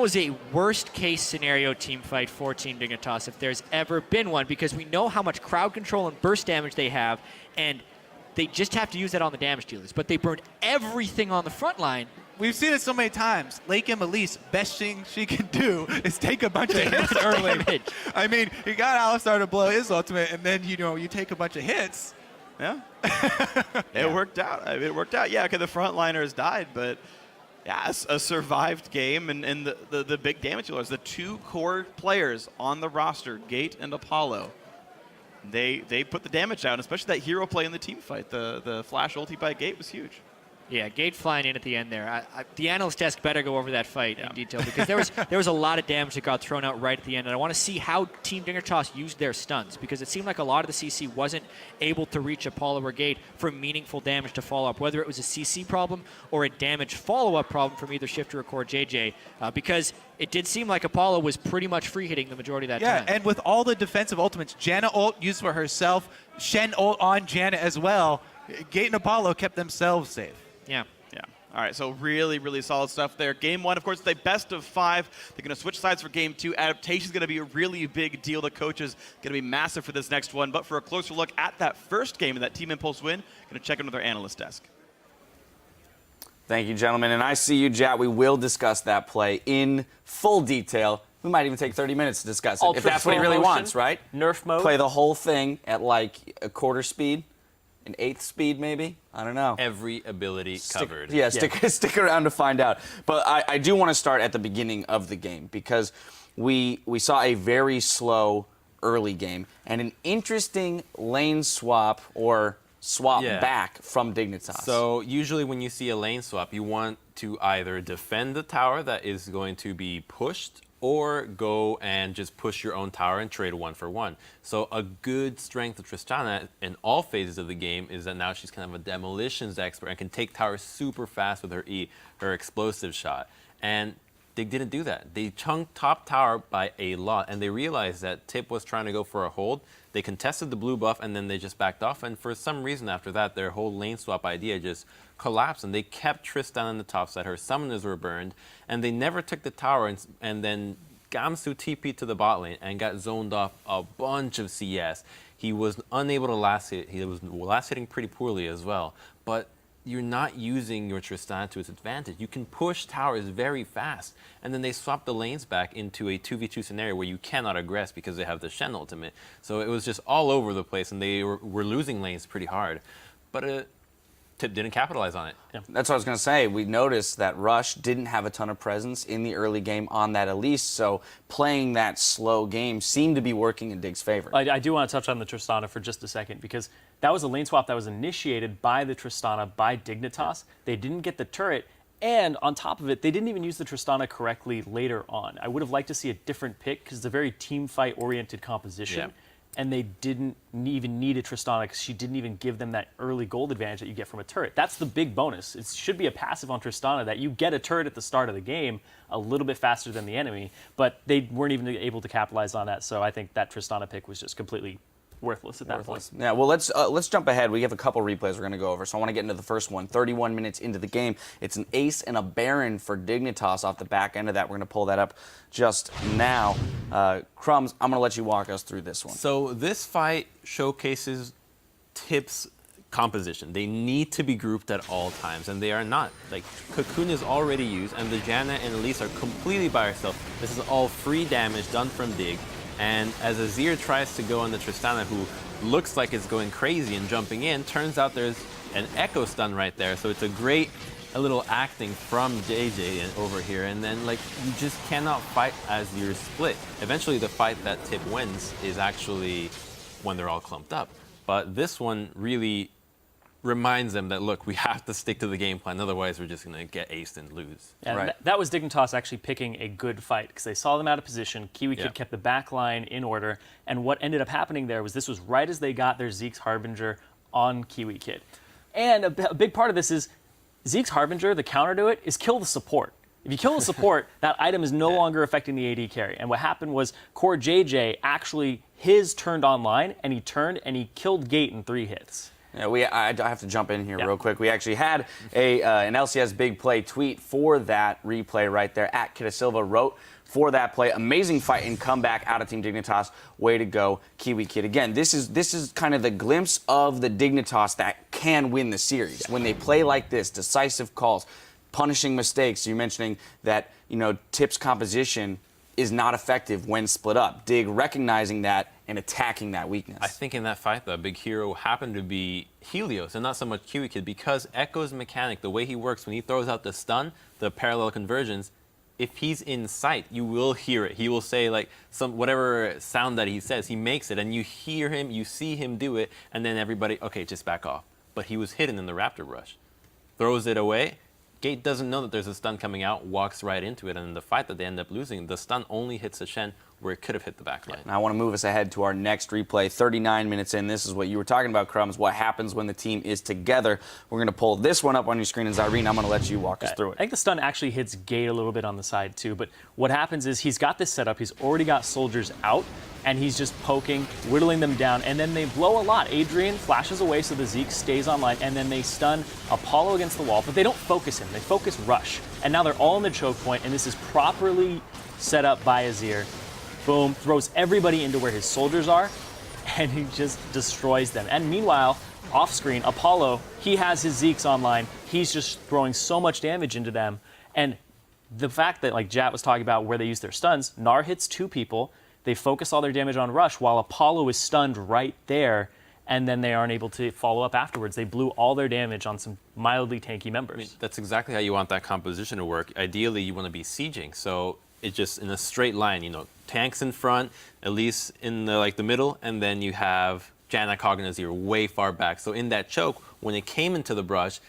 was a worst case scenario team fight for Team Dignitas if there's ever been one, because we know how much crowd control and burst damage they have, and they just have to use that on the damage dealers. But they burned everything on the front line. We've seen it so many times. Lake and Elise, best thing she can do is take a bunch of hits early. I mean, you got Alistar to blow his ultimate, and then you take a bunch of hits. Yeah. It worked out. I mean, it worked out. Yeah, okay, the frontliners died, but yeah, a survived game, and the big damage dealers, the 2 core players on the roster, Gate and Apollo, they put the damage out, especially that hero play in the team fight. The flash ulti by Gate was huge. Yeah, Gate flying in at the end there. The analyst desk better go over that fight in detail, because there was a lot of damage that got thrown out right at the end, and I want to see how Team Dignitas used their stuns, because it seemed like a lot of the CC wasn't able to reach Apollo or Gate for meaningful damage to follow up, whether it was a CC problem or a damage follow-up problem from either Shifter or Core JJ, because it did seem like Apollo was pretty much free hitting the majority of that time. Yeah, and with all the defensive ultimates, Janna ult used for herself, Shen ult on Janna as well, Gate and Apollo kept themselves safe. Yeah. Yeah. All right, so really, really solid stuff there. Game 1, of course, the best of 5. They're going to switch sides for Game 2. Adaptation is going to be a really big deal. The coaches going to be massive for this next one. But for a closer look at that first game and that Team Impulse win, going to check in with our analyst desk. Thank you, gentlemen. And I see you, Jat. We will discuss that play in full detail. We might even take 30 minutes to discuss it, if that's what he really wants, right? Nerf mode. Play the whole thing at like a quarter speed. An 1/8 speed, maybe? I don't know. Every ability covered. Yeah, stick around to find out. But I do want to start at the beginning of the game, because we saw a very slow early game and an interesting lane swap or swap back from Dignitas. So usually when you see a lane swap, you want to either defend the tower that is going to be pushed, or go and just push your own tower and trade 1-for-1. So a good strength of Tristana in all phases of the game is that now she's kind of a demolitions expert and can take towers super fast with her E, her explosive shot. And they didn't do that. They chunked top tower by a lot, and they realized that Tip was trying to go for a hold. They contested the blue buff, and then they just backed off. And for some reason after that, their whole lane swap idea just collapsed, and they kept Tristan on the top side. Her summoners were burned, and they never took the tower. And then Gamsu TP'd to the bot lane and got zoned off a bunch of CS. He was unable to last hit. He was last hitting pretty poorly as well. But you're not using your Tristan to its advantage. You can push towers very fast. And then they swapped the lanes back into a 2v2 scenario where you cannot aggress because they have the Shen ultimate. So it was just all over the place, and they were losing lanes pretty hard. But Tip didn't capitalize on it. Yeah. That's what I was going to say. We noticed that Rush didn't have a ton of presence in the early game on that Elise, so playing that slow game seemed to be working in Dig's favor. I do want to touch on the Tristana for just a second, because that was a lane swap that was initiated by the Tristana by Dignitas. They didn't get the turret, and on top of it, they didn't even use the Tristana correctly later on. I would have liked to see a different pick, because it's a very team fight-oriented composition. and they didn't even need a Tristana because she didn't even give them that early gold advantage that you get from a turret. That's the big bonus. It should be a passive on Tristana that you get a turret at the start of the game a little bit faster than the enemy, but they weren't even able to capitalize on that, so I think that Tristana pick was just completely worthless at that point. Yeah, well, let's jump ahead. We have a couple replays we're going to go over, so I want to get into the first one. 31 minutes into the game. It's an ace and a baron for Dignitas off the back end of that. We're going to pull that up just now. Crumbs, I'm going to let you walk us through this one. So this fight showcases Tip's composition. They need to be grouped at all times, and they are not. Like, Cocoon is already used, and the Janna and Elise are completely by herself. This is all free damage done from Dig. And as Azir tries to go on the Tristana, who looks like it's going crazy and jumping in, turns out there's an echo stun right there. So it's a little acting from JJ over here. And then, like, you just cannot fight as you're split. Eventually, the fight that Tip wins is actually when they're all clumped up. But this one really reminds them that, look, we have to stick to the game plan, otherwise we're just going to get aced and lose. And right. That was Dignitas actually picking a good fight because they saw them out of position. Kiwi Kid kept the back line in order, and what ended up happening there was this was right as they got their Zeke's Harbinger on Kiwi Kid. And a big part of this is Zeke's Harbinger, the counter to it, is kill the support. If you kill the support, that item is no longer affecting the AD carry. And what happened was Core JJ actually, his turned online, and he turned and he killed Gate in 3 hits. Yeah, I have to jump in here real quick. We actually had an LCS Big Play tweet for that replay right there. At Kitasilva wrote for that play. Amazing fight and comeback out of Team Dignitas. Way to go, Kiwi Kid. Again, this is kind of the glimpse of the Dignitas that can win the series. When they play like this, decisive calls, punishing mistakes. You're mentioning that, Tip's composition is not effective when split up. Dig recognizing that and attacking that weakness. I think in that fight, the big hero happened to be Helios and not so much Kiwi Kid, because Echo's mechanic, the way he works, when he throws out the stun, the parallel conversions, if he's in sight, you will hear it. He will say, like, whatever sound that he says, he makes it, and you hear him, you see him do it, and then everybody, okay, just back off. But he was hidden in the Raptor Rush. Throws it away. Gate doesn't know that there's a stun coming out, walks right into it, and in the fight that they end up losing, the stun only hits the Shen where it could have hit the back line. Now I want to move us ahead to our next replay. 39 minutes in, this is what you were talking about, Crumbs, what happens when the team is together. We're going to pull this one up on your screen, and Zyrene, I'm going to let you walk us through it. I think the stun actually hits Gate a little bit on the side too, but what happens is he's got this set up, he's already got soldiers out, and he's just poking, whittling them down, and then they blow a lot. Adrian flashes away so the Zeke stays online, and then they stun Apollo against the wall, but they don't focus him, they focus Rush. And now they're all in the choke point, and this is properly set up by Azir. Boom, throws everybody into where his soldiers are, and he just destroys them. And meanwhile, off screen, Apollo, he has his Zeeks online. He's just throwing so much damage into them. And the fact that, like Jat was talking about where they use their stuns, Gnar hits 2 people, they focus all their damage on Rush while Apollo is stunned right there, and then they aren't able to follow up afterwards. They blew all their damage on some mildly tanky members. I mean, that's exactly how you want that composition to work. Ideally, you want to be sieging, so it's just in a straight line, tanks in front, Elise in the middle, and then you have Janna, Kog, and Azir way far back. So in that choke, when it came into the brush,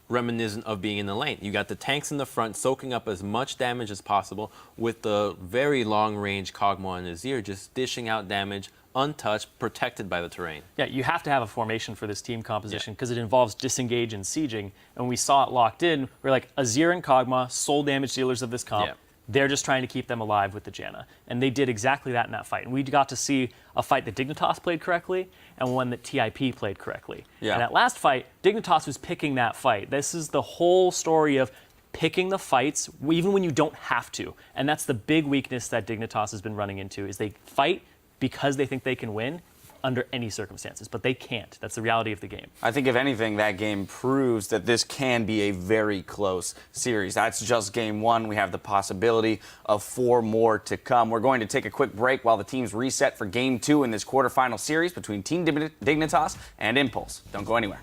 reminiscent of being in the lane. You got the tanks in the front soaking up as much damage as possible, with the very long-range Kog'Maw and Azir just dishing out damage, untouched, protected by the terrain. Yeah, you have to have a formation for this team composition because it involves disengage and sieging. And we saw it locked in. We're like, Azir and Kog'Maw, sole damage dealers of this comp. Yeah. They're just trying to keep them alive with the Janna. And they did exactly that in that fight. And we got to see a fight that Dignitas played correctly and one that TIP played correctly. Yeah. And that last fight, Dignitas was picking that fight. This is the whole story of picking the fights even when you don't have to. And that's the big weakness that Dignitas has been running into, is they fight because they think they can win under any circumstances, but they can't. That's the reality of the game. I think, if anything, that game proves that this can be a very close series. That's just game 1. We have the possibility of 4 more to come. We're going to take a quick break while the teams reset for game 2 in this quarterfinal series between Team Dignitas and Impulse. Don't go anywhere.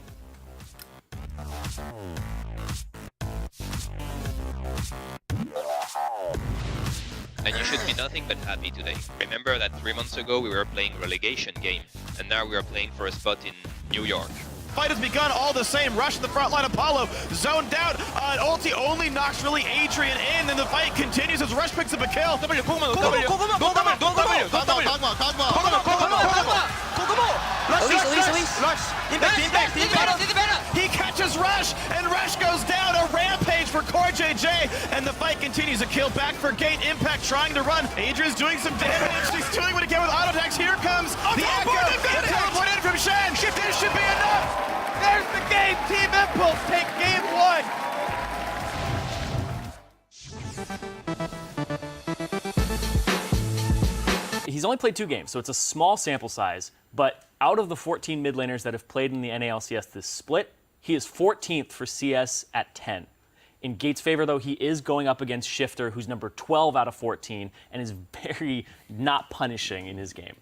And you should be nothing but happy today. Remember that 3 months ago we were playing relegation game, and now we are playing for a spot in New York. fight has begun all the same. Rush in the front line, Apollo zoned out. Ulti only knocks really Adrian in, and the fight continues as Rush picks up a kill. He catches Rush, and Rush goes down. A rampage for Core JJ, and the fight continues. A kill back for Gate. Impact trying to run. Adrian's doing some damage. He's doing what he can with auto attacks. Here comes the Echo. Teleport in from Shen. This should be enough. There's the game. Team Impulse take game one. He's only played 2 games, so it's a small sample size, but out of the 14 mid laners that have played in the NA LCS this split, he is 14th for CS at 10. In Gate's favor, though, he is going up against Shifter, who's number 12 out of 14, and is very not punishing in his game.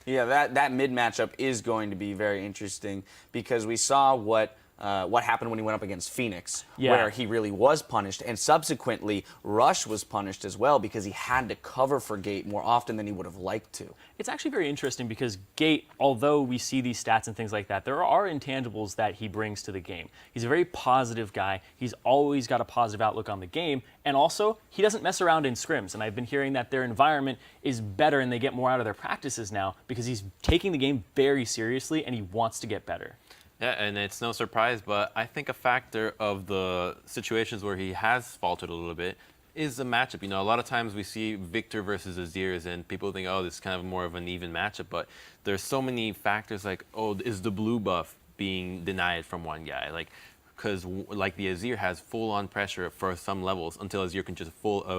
Yeah, that mid matchup is going to be very interesting because we saw what happened when he went up against Phoenix, where he really was punished, and subsequently Rush was punished as well because he had to cover for Gate more often than he would have liked to. It's actually very interesting because Gate, although we see these stats and things like that, there are intangibles that he brings to the game. He's a very positive guy. He's always got a positive outlook on the game, and also he doesn't mess around in scrims, and I've been hearing that their environment is better and they get more out of their practices now because he's taking the game very seriously and he wants to get better. Yeah, and it's no surprise, but I think a factor of the situations where he has faltered a little bit is the matchup. You know, a lot of times we see Victor versus Azirs, and people think, oh, this is kind of more of an even matchup, but there's so many factors like, oh, is the blue buff being denied from one guy? Like, because like the Azir has full-on pressure for some levels until Azir can just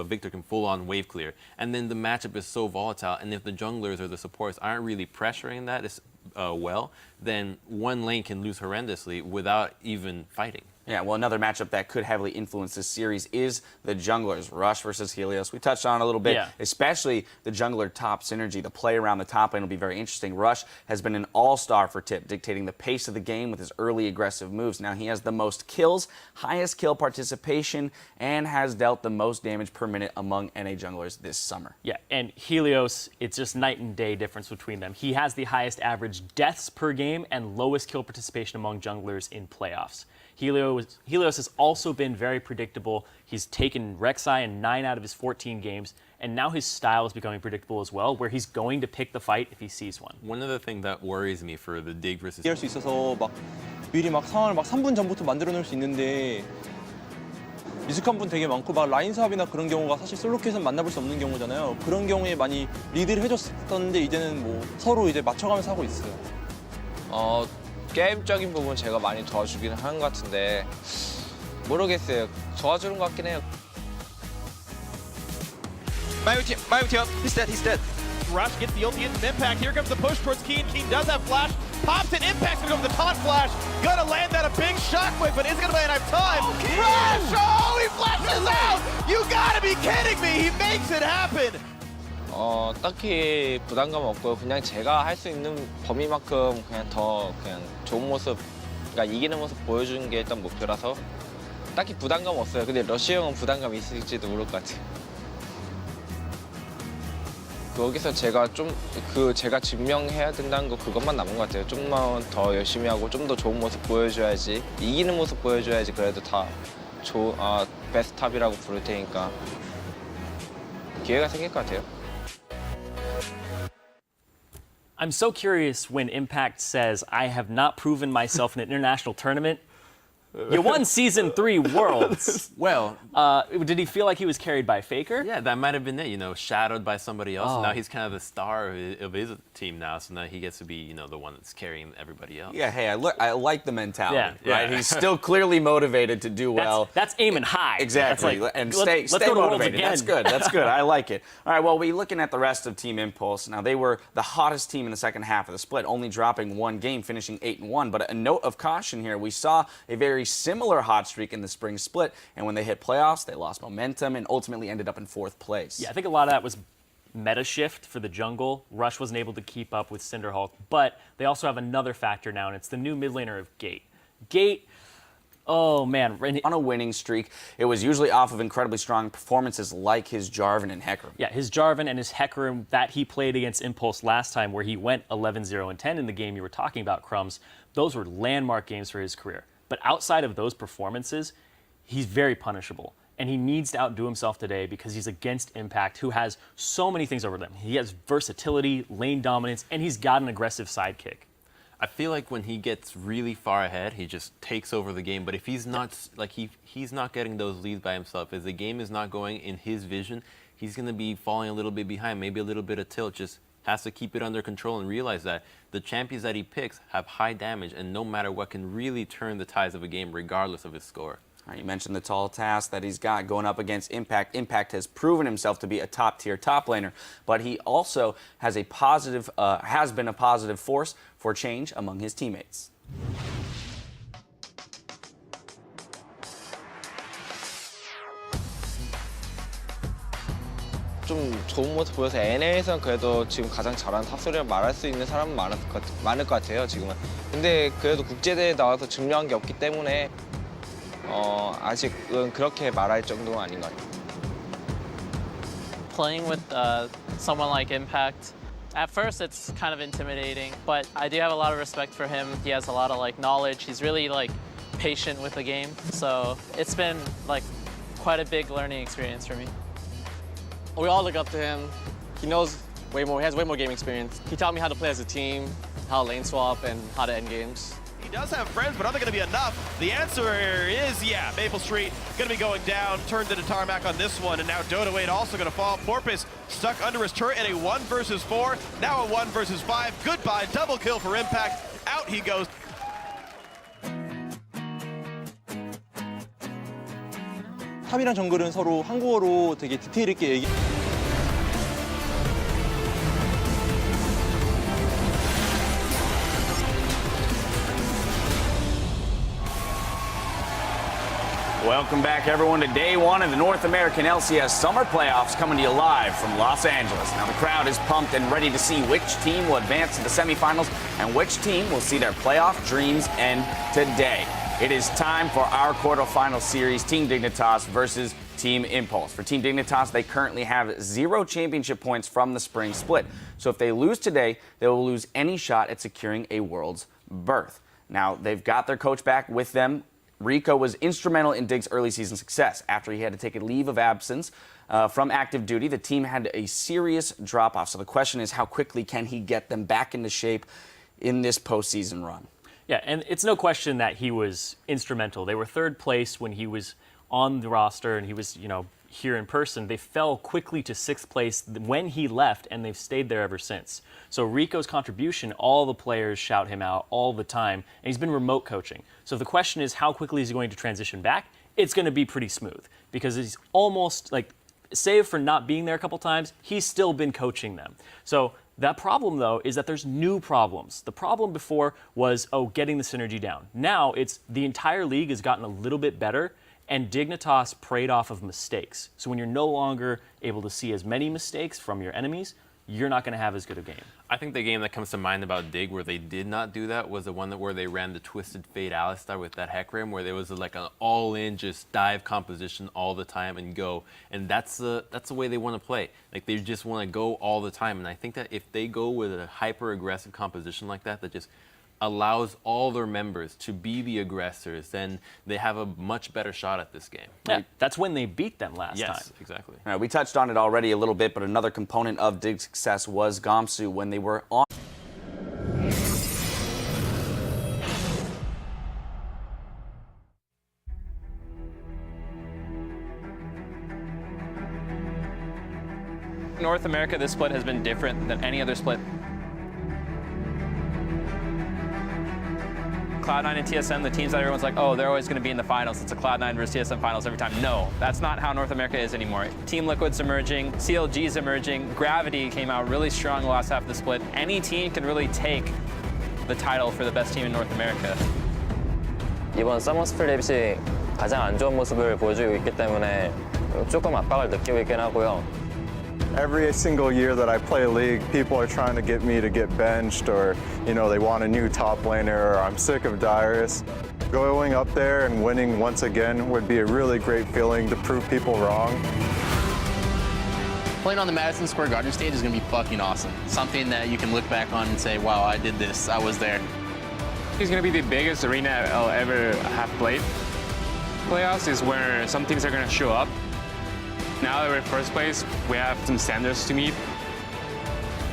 Victor can full-on wave clear, and then the matchup is so volatile, and if the junglers or the supports aren't really pressuring that well, then one lane can lose horrendously without even fighting. Yeah, well, another matchup that could heavily influence this series is the junglers, Rush versus Helios. We touched on it a little bit, especially the jungler top synergy. The play around the top lane will be very interesting. Rush has been an all-star for Tip, dictating the pace of the game with his early aggressive moves. Now, he has the most kills, highest kill participation, and has dealt the most damage per minute among NA junglers this summer. Yeah, and Helios, it's just night and day difference between them. He has the highest average deaths per game and lowest kill participation among junglers in playoffs. Helios has also been very predictable. He's taken Rek'Sai in 9 out of his 14 games, and now his style is becoming predictable as well, where he's going to pick the fight if he sees one. One of the things that worries me for the Dig versus 할 수 있어서 막 미리 막 상황을 막 3분 전부터 만들어 놓을 수 있는데 미숙한 분 되게 많고 막 라인 사업이나 그런 경우가 사실 솔로켓은 만나볼 수 없는 경우잖아요. 그런 경우에 많이 리드를 해줬었는데 이제는 뭐 서로 이제 맞춰가면서 하고 있어요. 게임적인 부분 제가 많이 도와주기는 하는 것 같은데 모르겠어요. 도와주는 것 같긴 해요. My ulti up. He's dead. Rush gets the ulti into Impact. Here comes the push towards Keen. Keen does have flash. Pops and Impact's gonna go with the taunt flash. Gonna land that a big shockwave, but is gonna land enough time. Rush! Oh, he flashes out! You gotta be kidding me! He makes it happen! 딱히 부담감 없고요. 그냥 제가 할 수 있는 범위만큼 그냥 더 그냥 좋은 모습, 그러니까 이기는 모습 보여주는 게 일단 목표라서 딱히 부담감 없어요. 근데 러쉬 형은 부담감 있을지도 모를 것 같아요. 여기서 제가 제가 증명해야 된다는 거 그것만 남은 것 같아요. 좀만 더 열심히 하고 좀 더 좋은 모습 보여줘야지, 이기는 모습 보여줘야지 그래도 다 베스트 탑이라고 부를 테니까 기회가 생길 것 같아요. I'm so curious when Impact says, I have not proven myself in an international tournament. You won Season 3 Worlds. Well, did he feel like he was carried by Faker? Yeah, that might have been it, you know, shadowed by somebody else. Oh. Now he's kind of the star of his team now, so now he gets to be, you know, the one that's carrying everybody else. Yeah, hey, I like the mentality, Yeah. right? He's still clearly motivated to do well. That's aiming high. Exactly, Like, and let's stay go to Worlds motivated. again. That's good, that's good. I like it. All right, well, we're looking at the rest of Team Impulse. Now, they were the hottest team in the second half of the split, only dropping 1 game, finishing 8-1. But a note of caution here, we saw a very similar hot streak in the spring split, and when they hit playoffs, they lost momentum and ultimately ended up in 4th place. Yeah, I think a lot of that was meta shift for the jungle. Rush wasn't able to keep up with Cinderhulk, but they also have another factor now, and it's the new mid laner of Gate. Gate, oh man. On a winning streak, it was usually off of incredibly strong performances like his Jarvan and Hecarim. Yeah, his Jarvan and his Hecarim that he played against Impulse last time, where he went 11-0-10 in the game you were talking about, Crumbs. those were landmark games for his career. But outside of those performances, he's very punishable. And he needs to outdo himself today because he's against Impact, who has so many things over them. He has versatility, lane dominance, and he's got an aggressive sidekick. I feel like when he gets really far ahead, he just takes over the game. But if he's not he's not getting those leads by himself, if the game is not going in his vision, he's going to be falling a little bit behind, maybe a little bit of tilt. Just has to keep it under control and realize that the champions that he picks have high damage, and no matter what can really turn the tides of a game regardless of his score. You mentioned the tall task that he's got going up against Impact. Impact has proven himself to be a top-tier top laner, but he also has been a positive force for change among his teammates. 좀 좋은 모습 보여서 NA에서는 그래도 지금 가장 잘하는 탑소리를 말할 수 있는 사람은 많을 것 같아요, 지금은. 근데 그래도 국제대회에 나와서 증명한 게 없기 때문에 아직은 그렇게 말할 정도는 아닌 것 같아요. Playing with someone like Impact, at first it's kind of intimidating, but I do have a lot of respect for him. He has a lot of knowledge. He's really patient with the game, so it's been quite a big learning experience for me. We all look up to him. He knows way more. He has way more game experience. He taught me how to play as a team, how to lane swap, and how to end games. He does have friends, but are they going to be enough? The answer is, yeah, Maple Street going to be going down, turned into tarmac on this one, and now Dota Wade also going to fall. Porpoise stuck under his turret in a 1 versus 4, now a 1 versus 5. Goodbye, double kill for Impact. Out he goes. 탑이랑 정글은 서로 한국어로 되게 디테일 있게 얘기. Welcome back, everyone, to day one of the North American LCS Summer Playoffs, coming to you live from Los Angeles. Now, the crowd is pumped and ready to see which team will advance to the semifinals and which team will see their playoff dreams end today. It is time for our quarterfinal series, Team Dignitas versus Team Impulse. For Team Dignitas, they currently have 0 championship points from the spring split. So if they lose today, they will lose any shot at securing a world's berth. Now, they've got their coach back with them. Rico was instrumental in Dig's early season success. After he had to take a leave of absence from active duty, the team had a serious drop-off. So the question is, how quickly can he get them back into shape in this postseason run? Yeah, and it's no question that he was instrumental. They were third place when he was on the roster and he was, here in person. They fell quickly to 6th place when he left, and they've stayed there ever since. So Rico's contribution, all the players shout him out all the time, and he's been remote coaching. So the question is, how quickly is he going to transition back? It's going to be pretty smooth because he's almost save for not being there a couple times, he's still been coaching them. So that problem, though, is that there's new problems. The problem before was, getting the synergy down. Now it's the entire league has gotten a little bit better, and Dignitas preyed off of mistakes. So when you're no longer able to see as many mistakes from your enemies, you're not going to have as good a game. I think the game that comes to mind about Dig where they did not do that was the one where they ran the Twisted Fate Alistar with that Heck Ram, where there was an all-in just dive composition all the time and go. And that's the way they want to play. They just want to go all the time. And I think that if they go with a hyper-aggressive composition like that just allows all their members to be the aggressors, then they have a much better shot at this game. Yeah, that's when they beat them last time. Yes, exactly. All right, we touched on it already a little bit, but another component of Dig's success was Gamsu when they were on. North America, this split has been different than any other split. Cloud9 and TSM, the teams that everyone's like, they're always going to be in the finals. It's a Cloud9 versus TSM finals every time. No, that's not how North America is anymore. Team Liquid's emerging, CLG's emerging, Gravity came out really strong the last half of the split. Any team can really take the title for the best team in North America. 이번 서머 스플릿이 가장 안 좋은 모습을 보여주고 있기 때문에 조금 압박을 느끼고 있긴 하고요. Every single year that I play League, people are trying to get me to get benched, or they want a new top laner, or I'm sick of Dyrus. Going up there and winning once again would be a really great feeling to prove people wrong. Playing on the Madison Square Garden stage is going to be fucking awesome. Something that you can look back on and say, wow, I did this, I was there. It's going to be the biggest arena I'll ever have played. Playoffs is where some things are going to show up. Now that we're first place, we have some standards to meet.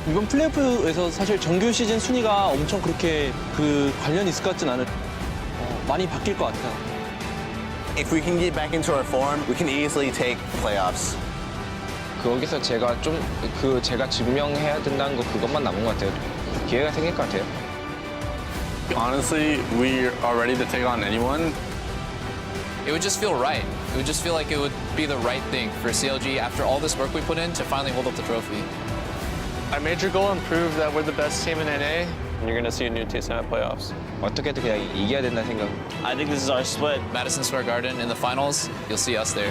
이번 플레이오프에서 사실 정규 시즌 순위가 엄청 그렇게 그 관련이 있을 것 같진 않을. 많이 바뀔 것 같아요. If we can get back into our form, we can easily take playoffs. 거기서 제가 제가 증명해야 된다는 거 그것만 남은 것 같아요. 기회가 생길 것 같아요. Honestly, we are ready to take on anyone. It would just feel right. It would just feel like it would be the right thing for CLG after all this work we put in to finally hold up the trophy. Our major goal and prove that we're the best team in NA. And you're going to see a new TSM at playoffs. 어떻게든 그냥 이겨야 된다는 생각. I think this is our split. Madison Square Garden in the finals, you'll see us there.